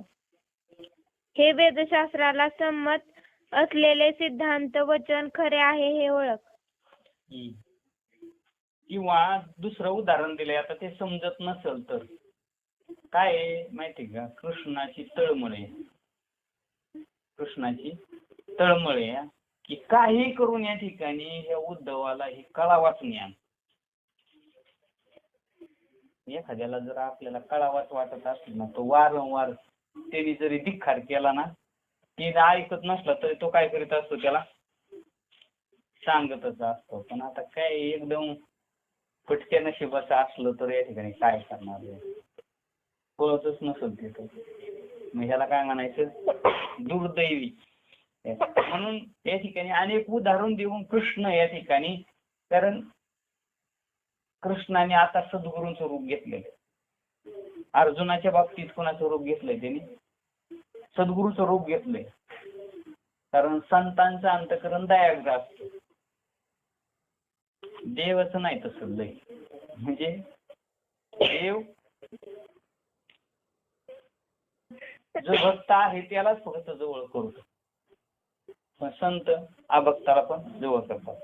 हे वेदशास्त्राला संमत असलेले सिद्धांत वचन खरे आहे हे ओळख. किंवा दुसरं उदाहरण दिलंय. आता ते समजत नसेल तर काय माहिती का? कृष्णाची तळमळे. कृष्णाची तळमळे की काही करून या ठिकाणी या उद्धवाला ही कळावाच ज्ञान. एखाद्याला जर आपल्याला कळावाच वाटत असेल ना तो वारंवार त्यांनी जरी धिक्कार केला ना ते ऐकत नसला तरी तो काय करीत असतो त्याला सांगतच असतो. पण आता काय एकदम फटक्या नशिबाचं असलं तर या ठिकाणी काय करणार आहे? कळतच नसेल तिथं. मग ह्याला काय म्हणायचं? दुर्दैवी. म्हणून या ठिकाणी अनेक उदाहरण देऊन कृष्ण या ठिकाणी कारण कृष्णाने आता सद्गुरूंचं रूप घेतलंय. अर्जुनाच्या बाबतीत कोणाचं रूप घेतलंय? त्यांनी सद्गुरूचं रूप घेतलंय. कारण संतांचं अंतःकरण दयाळू असतं. देवाचं नाही तसं लय. म्हणजे देव जो भक्त आहे त्यालाच फक्त जवळ करतो पण संत अभक्ताला पण जवळ करतात.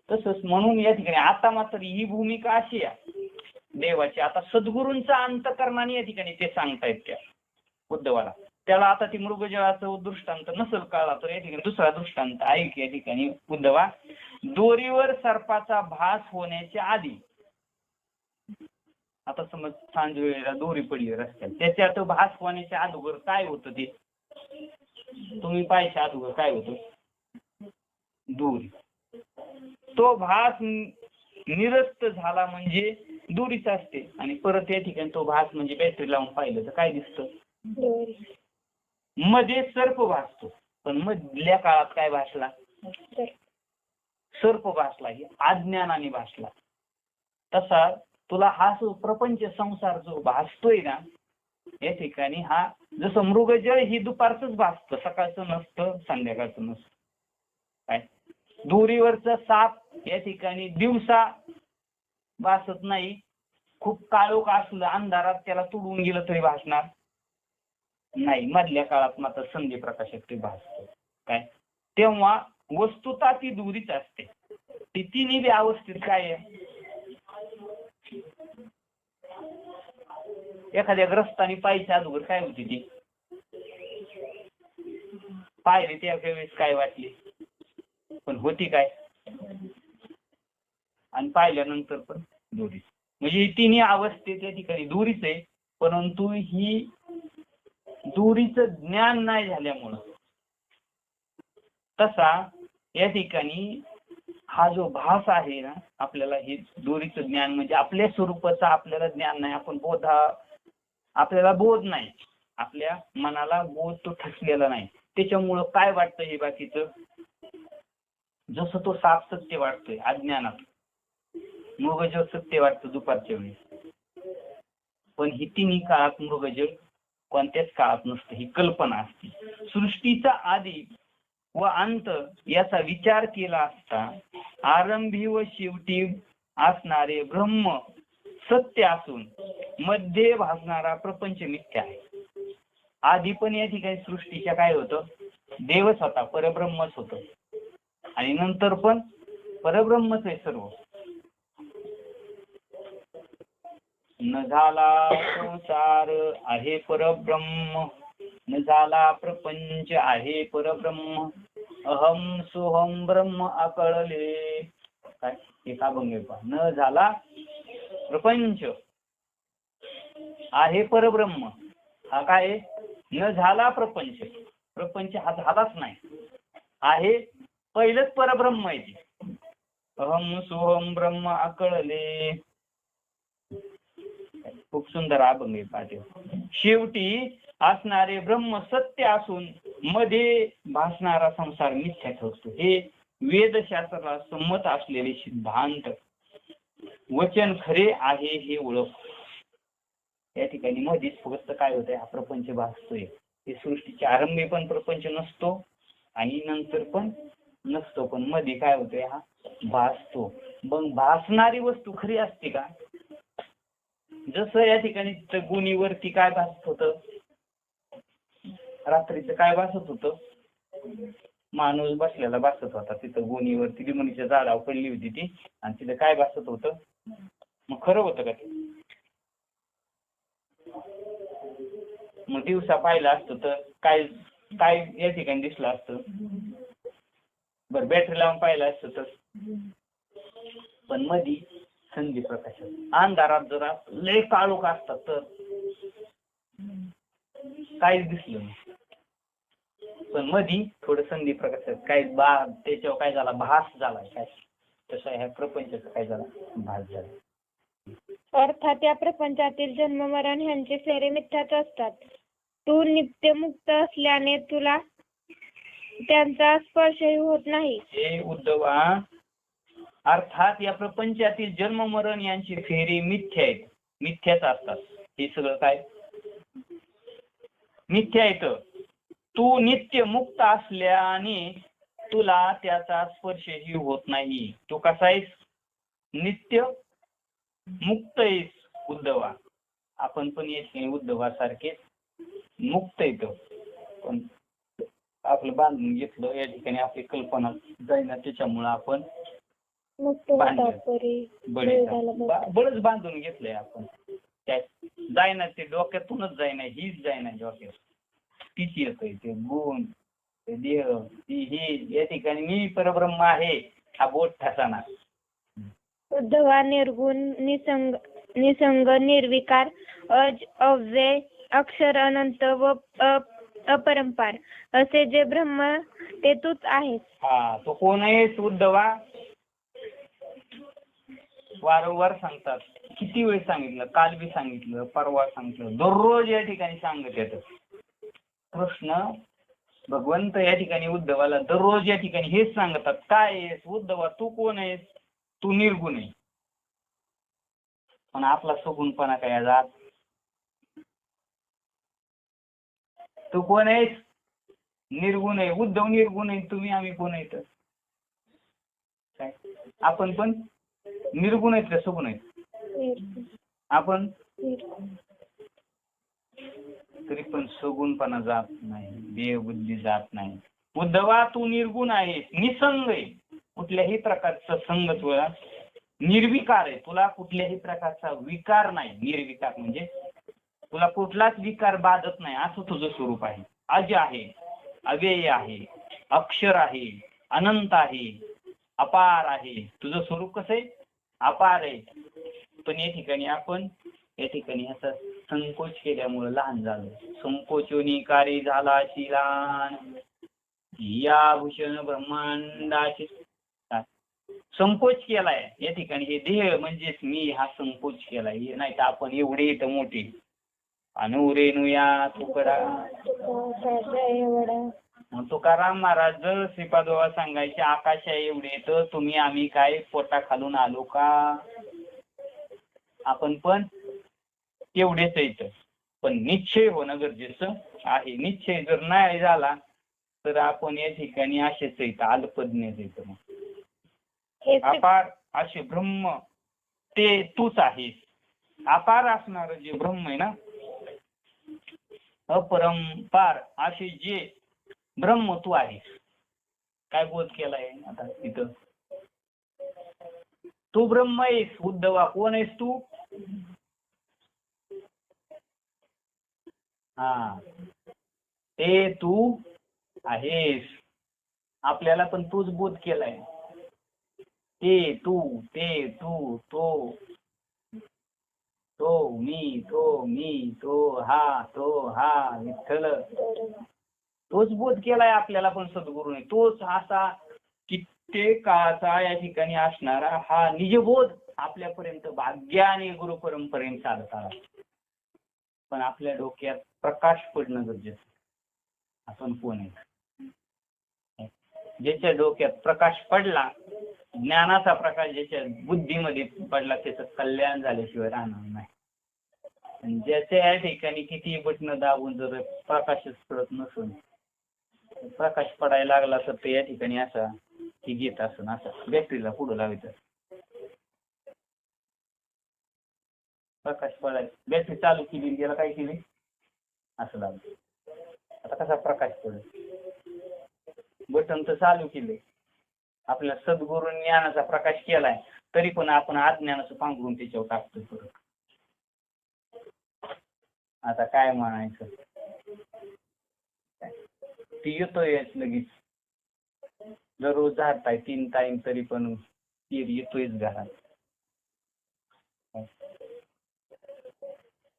तसंच म्हणून या ठिकाणी आता मात्र ही भूमिका अशी आहे देवाची. आता सद्गुरूंचा अंतकरणाने या ठिकाणी ते सांगतायत त्या उद्धवाला. त्याला आता ती मृगजळाचं दृष्टांत नसेल कळला तर या ठिकाणी दुसरा दृष्टांत ऐक या ठिकाणी उद्धवा. दोरीवर सर्पाचा भास होण्याच्या आधी, आता समज सांज वेळेला दोरी पडली रस्त्यात, त्याच्यात भास होण्याच्या अगोदर काय होतं ते तुम्ही पाहायच्या अगोदर काय होतं? दोरी. तो भास निरस्त झाला म्हणजे दोरीच असते. आणि परत या ठिकाणी तो भास म्हणजे बॅटरी लावून पाहिलं तर काय दिसतं? मध्ये सर्प भासतो. पण मधल्या काळात काय भासला? सर्प भासला. ही अज्ञानाने भासला. तसा तुला हा प्रपंच संसार जो भासतोय ना या ठिकाणी, हा जसं मृगजळ ही दुपारच भासतं, सकाळचं नसतं, संध्याकाळचं नसतं. काय दोरीवरचा साप या ठिकाणी दिवसा भासत नाही. खूप काळोख असलं अंधारात त्याला तुडून गेलं तरी भासणार नाही. मधल्या काळात मात्र संधी प्रकाशात ते भासतं. काय तेव्हा वस्तुता ती दोरीच असते. ती तिन्ही बी अवस्थेत काय आहे? एखाद्या ग्रस्तानी पाहिजे अगोदर काय होती ती पाहिली त्या वेळेस काय वाटली, पण होती काय? आणि पाहिल्यानंतर पण दोरी. म्हणजे तिन्ही अवस्थेत या ठिकाणी दोरीच आहे. परंतु ही दोरीचं ज्ञान नाही झाल्यामुळं तसा या ठिकाणी हा जो भास आहे ना, आपल्याला हे दोरीचं ज्ञान म्हणजे आपल्या स्वरूपाचं आपल्याला ज्ञान नाही. आपण आपल्याला बोध नाही. आपल्या मनाला बोध तो ठसलेला नाही. त्याच्यामुळं काय वाटतं हे बाकीचं? जसं तो साप सत्य वाटतोय अज्ञानात, मृगजळ सत्य वाटतं दुपारच्या वेळी. पण ही तिन्ही काळात मृगजळ कोणत्याच काळात नसतं. ही कल्पना असते. सृष्टीचा आधी व अंत याचा विचार केला असता आरंभी व शेवटी असणारे ब्रह्म सत्य असून मध्ये भासणारा प्रपंच मिथ्या आहे. आधी पण या ठिकाणी सृष्टीच्या काय होतं? देवच होता, परब्रह्मच होतं. आणि नंतर पण परब्रह्मच आहे सर्व. न झाला संसार आहे परब्रह्म, न झाला प्रपंच आहे परब्रह्म, अहम सोहम ब्रह्म आकळले. काय एका भंगे पहा. न झाला प्रपंच आहे परब्रह्म, हा काय? न झाला प्रपंच. प्रपंच हा झालाच नाही. आहे पहिलंच परब्रह्म आहे ते. अहम सोहम ब्रह्म आकळले. खूप सुंदर अभंग आहे पाहते. शेवटी असणारे ब्रह्म सत्य असून मध्ये भासणारा संसार मिथ्या ठरतो. हे वेदशास्त्राला संमत असलेले सिद्धांत. वचन खरे आहे हे ओळख. या ठिकाणी मध्येच फक्त काय होतंय? हा प्रपंच भासतोय. हे सृष्टीच्या आरंभी पण प्रपंच नसतो आणि नंतर पण नसतो. पण मध्ये काय होतंय? हा भासतो. मग भासणारी वस्तू खरी असते का? जसं या ठिकाणी गुणीवरती काय भासत होतं? रात्रीचं काय भासत होतं? माणूस बसलेला भासत होता. तिथं गुणीवरती लिंबणीच्या झाडावर पडली होती ती, आणि तिथं काय भासत होतं? मग खरं होतं का ते? मग दिवसा पाहिलं असतं तर काय काय या ठिकाणी दिसलं असतं? बरं बॅटरी लावून पाहिलं असतं तर. पण मध्ये संधी प्रकाशात अंधारात जरा लय काळोख असतात तर काहीच दिसलं नाही. पण मध्ये थोडं संधी प्रकाशात काय त्याच्यावर काय झाला? भास झालाय. काय तसा ह्या प्रपंचाचा काय झाला? भास झाला. अर्थात या प्रपंचातील जन्म मरण ह्यांचे फेरे मिथ्याच असतात. तू नित्यमुक्त असल्याने तुला त्यांचा स्पर्शही होत नाही. हे उद्धवा, अर्थात या प्रपंचातील जन्म मरण यांची फेरी मिथ्या आहेत. मिथ्याच असतात. हे सगळं काय मिथ्या येतं. तू नित्य मुक्त असल्याने तुला त्याचा स्पर्शही होत नाही. तू कसा आहेस? नित्य मुक्त आहेस उद्धवा. आपण पण येत नाही उद्धवासारखे मुक्त येतो. पण आपलं बांधून घेतलं या ठिकाणी आपली कल्पना जाईना, त्याच्यामुळं आपण मुक्त बांधलं. होतात परी बळी बळीराला बघतात. बळच बांधून घेतलंय आपण. जायना ते डोक्यातूनच जायना, हीच जायना डोक्यात. तीच येतोय ते गुण, ते देह, ती ही. या ठिकाणी मी परब्रह्म आहे हा बोध ठसाना. उद्धवा निर्गुण निसंग निर्विकार अज अव्यय अक्षर अनंत व अपरंपार असे जे ब्रह्म ते तूच आहेस. हा, तो कोण आहे उद्धवा? वारंवार सांगतात. किती वेळ सांगितलं, काल बी सांगितलं, परवा सांगितलं, दररोज या ठिकाणी सांगत येतं. कृष्ण भगवंत या ठिकाणी उद्धवाला दररोज या ठिकाणी हेच सांगतात. काय आहेस उद्धवा, तू कोण आहेस? तू निर्गुण आहे. पण आपला सगुणपणा काय जात? तू कोण आहेस? निर्गुण आहे. उद्धव निर्गुण आहे, तुम्ही आम्ही कोण आहे तर? काय आपण पण निर्गुण आहेत का सगुण आहेत? आपण तरी पण सगुणपणा जात नाही, देहबुद्धी जात नाही. उद्धवा तू निर्गुण आहेस, निसंग आहे, कुठल्याही प्रकारचा संग तुला, निर्विकार आहे, तुला कुठल्याही प्रकारचा विकार नाही. निर्विकार म्हणजे तुला कुठलाच विकार बाधत नाही, असं तुझं स्वरूप आहे. अज आहे, अव्यय आहे, अक्षर आहे, अनंत आहे, अपार आहे. तुझं स्वरूप कसं आहे? अपार आहे. पण या ठिकाणी आपण या ठिकाणी ह्याचा संकोच केल्यामुळे लहान झालो. संकोचोनी कार्य झाला शिलान या भूषण ब्रह्मांडाची. संकोच केलाय या ठिकाणी. हे देह म्हणजेच मी हा संकोच केलाय. हे नाही तर आपण एवढे तर मोठे अनुरेनुया तुकडा. तुकाराम महाराज जर श्रीपाद बाबा सांगायचे आकाश आहे एवढे, तर तुम्ही आम्ही काय पोटा खालून आलो का? आपण पण तेवढेच येत. पण निश्चय होणं गरजेचं आहे. निश्चय जर नाही झाला तर आपण या ठिकाणी असेच येत, अल्पज्ञच येत. अपार असे ब्रह्म ते तूच आहेस. अपार असणार जे ब्रह्म आहे ना, अपरंपार असे जे ब्रह्म तू आहेस. काय बोध केलाय आता तिथं? तू ब्रह्म आहेस. उद्धवा कोण आहेस तू? हा, ते तू आहेस. आपल्याला पण तूच बोध केलाय. ते तू, तो मी, तो हा विठ्ठल. तोच बोध केलाय आपल्याला पण सद्गुरूने. तोच असा कित्येक काळाचा या ठिकाणी असणारा हा निजबोध आपल्यापर्यंत भाग्याने गुरु परंपरेने चालत आला. पण आपल्या डोक्यात प्रकाश पडणं गरजेचं. आपण कोण आहे? ज्याच्या डोक्यात प्रकाश पडला, ज्ञानाचा प्रकाश ज्याच्या बुद्धीमध्ये पडला, त्याचं कल्याण झाल्याशिवाय राहणार नाही. ज्याच्या या ठिकाणी किती बटणं दाबून जर प्रकाशच पडत नसून, प्रकाश पडायला लागला तर ते या ठिकाणी असा की घेत असं असा बॅटरीला पुढं लावायचं. प्रकाश पडायला बॅटरी चालू केली, त्याला काय केली असं लागलं. आता कसा प्रकाश पडेल? बटन तर चालू केले, आपल्या सद्गुरू ज्ञानाचा प्रकाश केलाय, तरी पण आपण अज्ञानाचं पांघरून त्याच्यावर टाकतोय परत. आता काय म्हणायचं? ती येतोय लगेच, दररोज झाडताय 3 टाइम तरी पण येतोयच घरात.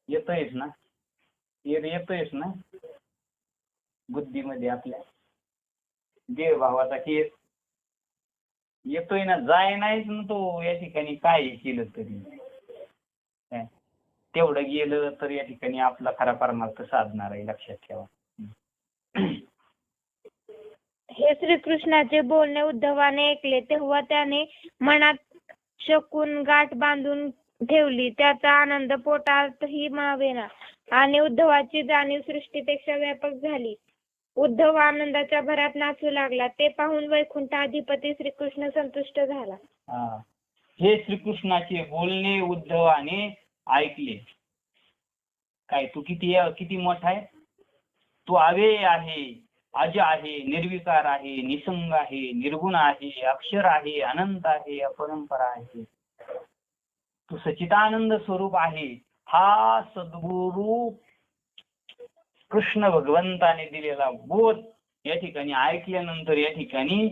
येतोयच ना, येतोयच ना बुद्धीमध्ये आपल्या. देव भावाचा केस येतोय ना, जाय नाहीच ना तो या ठिकाणी. काय केलं तरी तेवढं गेलं तर या ठिकाणी आपला खरा परमार्थ साधणार आहे, लक्षात ठेवा. हे श्रीकृष्णाचे बोलणे उद्धवाने ऐकले तेव्हा त्याने मनात शकून गाठ बांधून ठेवली. त्याचा आनंद पोटातही मावेना आणि उद्धवाची जाणीव सृष्टीपेक्षा व्यापक झाली. उद्धव आनंदाच्या भरात नाचू लागला. ते पाहून वैकुंठाधिपती श्रीकृष्ण संतुष्ट झाला. हे श्रीकृष्णाचे बोलणे उद्धवाने ऐकले. काय तू किती मोठा आहे? तू अव्यय आहे, अज आहे, निर्विकार आहे, निसंग आहे, निर्गुण आहे, अक्षर आहे, अनंत आहे, अपरंपरा आहे. तू सच्चिदानंद स्वरूप आहे. हा सद्गुरु कृष्ण भगवंताने दिलेला बोध या ठिकाणी ऐकल्यानंतर या ठिकाणी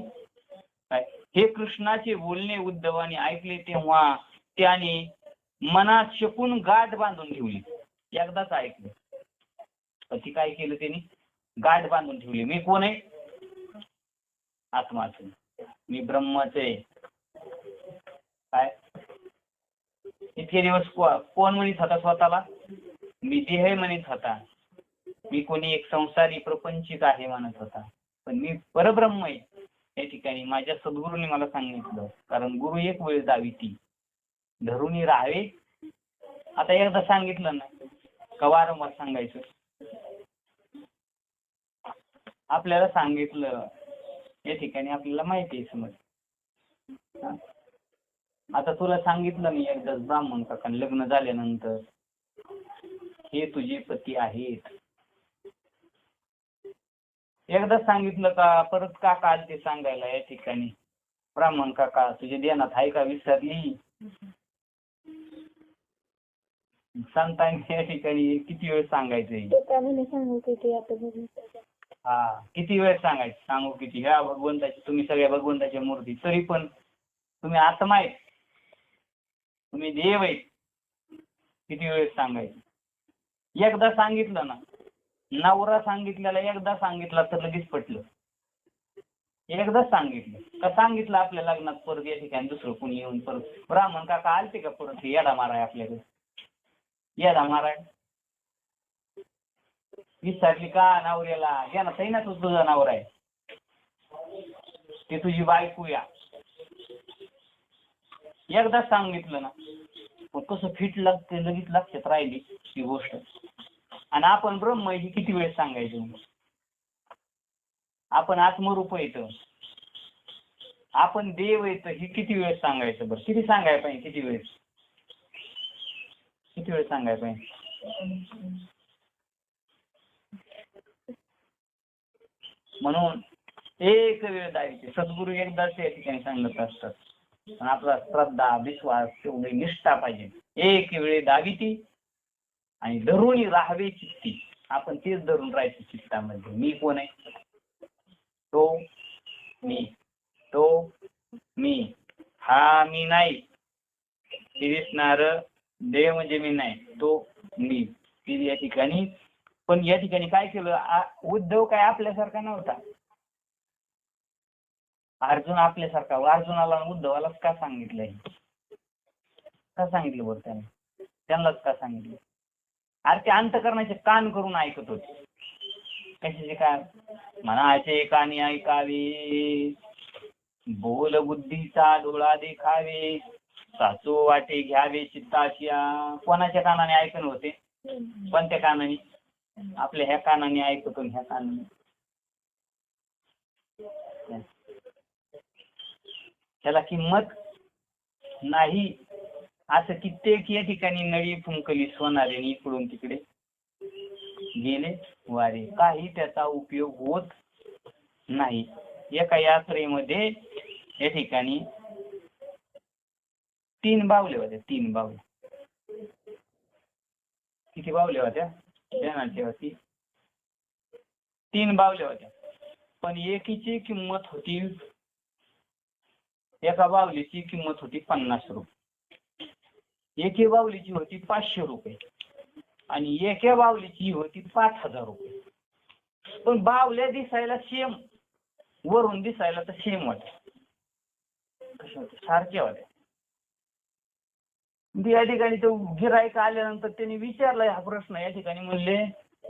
हे कृष्णाचे बोलणे उद्धवाने ऐकले तेव्हा त्याने मनात शकून गाठ बांधून ठेवली. एकदाच ऐकले ती काय केलं त्यांनी, गाठ बांधून ठेवली. मी कोण आहे? आत्माच. मी ब्रह्मच आहे. काय इतके दिवस कोण म्हणत होता स्वतःला? मी देह म्हणत होता. मी कोणी एक संसारी प्रपंचित आहे म्हणत होता. पण मी परब्रह्म आहे. या ठिकाणी माझ्या सद्गुरूंनी मला सांगितलं, कारण गुरु एक वेळ जावी ती धरूनी राहावे. आता एकदा सांगितलं ना का वारंवार सांगायचं? आपल्याला सांगितलं या ठिकाणी आपल्याला माहिती आहे समज. आता तुला सांगितलं मी एकदा ब्राह्मण काका लग्न झाल्यानंतर हे तुझे पती आहेत. एकदा सांगितलं का परत काका आले ते सांगायला या ठिकाणी ब्राह्मण काका तुझे ध्यानात आहे का? विसरली. सांगताना या ठिकाणी किती वेळ सांगायचंय? हा किती वेळ सांगायचं? सांगू किती? ह्या भगवंताची तुम्ही सगळ्या भगवंताच्या मूर्ती, तरी पण तुम्ही आत्मा आहे, तुम्ही देव आहे. किती वेळ सांगायचं? एकदा सांगितलं ना, नवरा सांगितलेला एकदा सांगितला तर लगेच पटलं. एकदा सांगितलं का सांगितलं आपल्या लग्नात परत या ठिकाणी दुसरं कोणी येऊन परत ब्राह्मण काका आलते का परत येडा माराय आपल्याकडे? येडा माराय विसरली का नवऱ्याला? या ना ना तू तुझा नवरा आहे, ते तुझी बायको या. एकदा सांगितलं ना मग कसं फिट लागते, लगेच लक्षात राहिली ही गोष्ट. आणि आपण ब्रह्म ही किती वेळ सांगायचं? आपण आत्मरूप येतं, आपण देव येतं, ही किती वेळ सांगायचं? बरं किती सांगायला पाहिजे? किती वेळ सांगायला पाहिजे? म्हणून एक वेळ द्यायची. सद्गुरू एकदाच या ठिकाणी सांगत असतात. पण आपला श्रद्धा विश्वास तेवढी निष्ठा पाहिजे. एक वेळ द्यावी ती आणि धरून राहावे चित्ती. आपण तेच धरून राहायचं चित्तामध्ये. मी कोण आहे? तो मी, तो मी, हा मी नाही. ते दिसणार देव म्हणजे मी नाही, तो मी. ती या ठिकाणी पण या ठिकाणी काय केलं? उद्धव काय आपल्यासारखा नव्हता. अर्जुन आपल्यासारखा. अर्जुनाला उद्धवालाच का सांगितलंय? का सांगितलं बरं त्याने? त्यांनाच का सांगितलं? अरे ते अंतःकरणाचे कान करून ऐकत होते. कशाचे कान? मनाचे कानी ऐकावे, बोल बुद्धीचा डोळा देखावे, साचो वाटे घ्यावे चित्ताशिया. कोणाच्या कानाने ऐकून होते? कोणत्या कानाने? आपल्या ह्या कानाने ऐकतो, ह्या कानाने. त्याला किंमत नाही. असं कित्येक या ठिकाणी नळी फुंकली सोनारे इकडून तिकडे गेले वारे, काही त्याचा उपयोग होत नाही. एका यात्रेमध्ये या ठिकाणी 3 बावले होते. 3 बावले. किती बावले होत्या? ध्यानाची होती 3 बावल्या होत्या. पण एकीची किंमत होती, एका बावलीची किंमत होती 50 रुपये. एके बावलीची होती 500 रुपये आणि एका बावलीची होती 5000 रुपये. पण बावल्या दिसायला सेम, वरून दिसायला तर सेम होत्या. कशा होत्या? सारख्या होत्या. या ठिकाणी तो गिराईक आल्यानंतर त्यांनी विचारला हा प्रश्न. या ठिकाणी म्हणले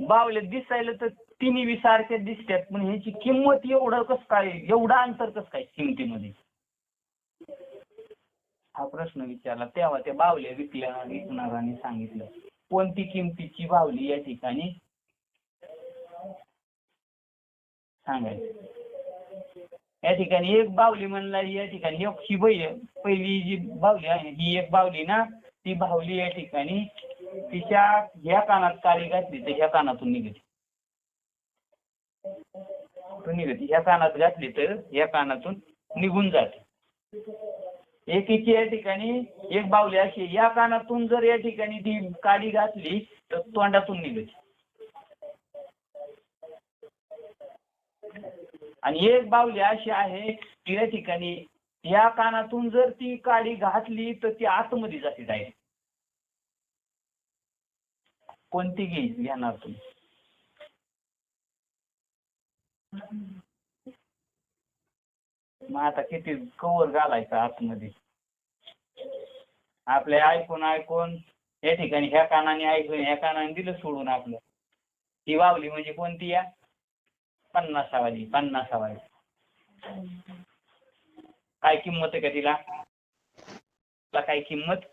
बावल्या दिसायला तर तिन्ही बी सारख्या दिसतात, पण ह्याची किंमत एवढं कसं काय, एवढं अंतर कसं काय किमतीमध्ये? हा प्रश्न विचारला. तेव्हा त्या बावल्या विकणाऱ्याने सांगितलं कोणती किमतीची बावली या ठिकाणी सांगायचं. या ठिकाणी एक बावली म्हणला, या ठिकाणी ही पहिली जी बावली आहे ही एक बावली ना, ती बावली या ठिकाणी तिच्या ह्या कानात काळी घातली तर ह्या कानातून निघते. तू निघते. ह्या कानात घातली तर या कानातून निघून जाते. एकीची या ठिकाणी एक बावली अशी या कानातून जर या ठिकाणी ती काडी घातली तर तोंडातून निघते. आणि एक बावली अशी आहे की या ठिकाणी या कानातून जर ती काडी घातली तर ती आतमध्ये जाते डायरेक्ट. कोणती घेणार तुम्ही? मग आता किती कवर घालायचं आतमध्ये? आपले ऐकून या ठिकाणी ह्या कानाने ऐकून ह्या कानाने दिलं सोडून आपलं. ही बावली म्हणजे कोणती या 50वाली. काय किंमत आहे का तिला? काय किंमत?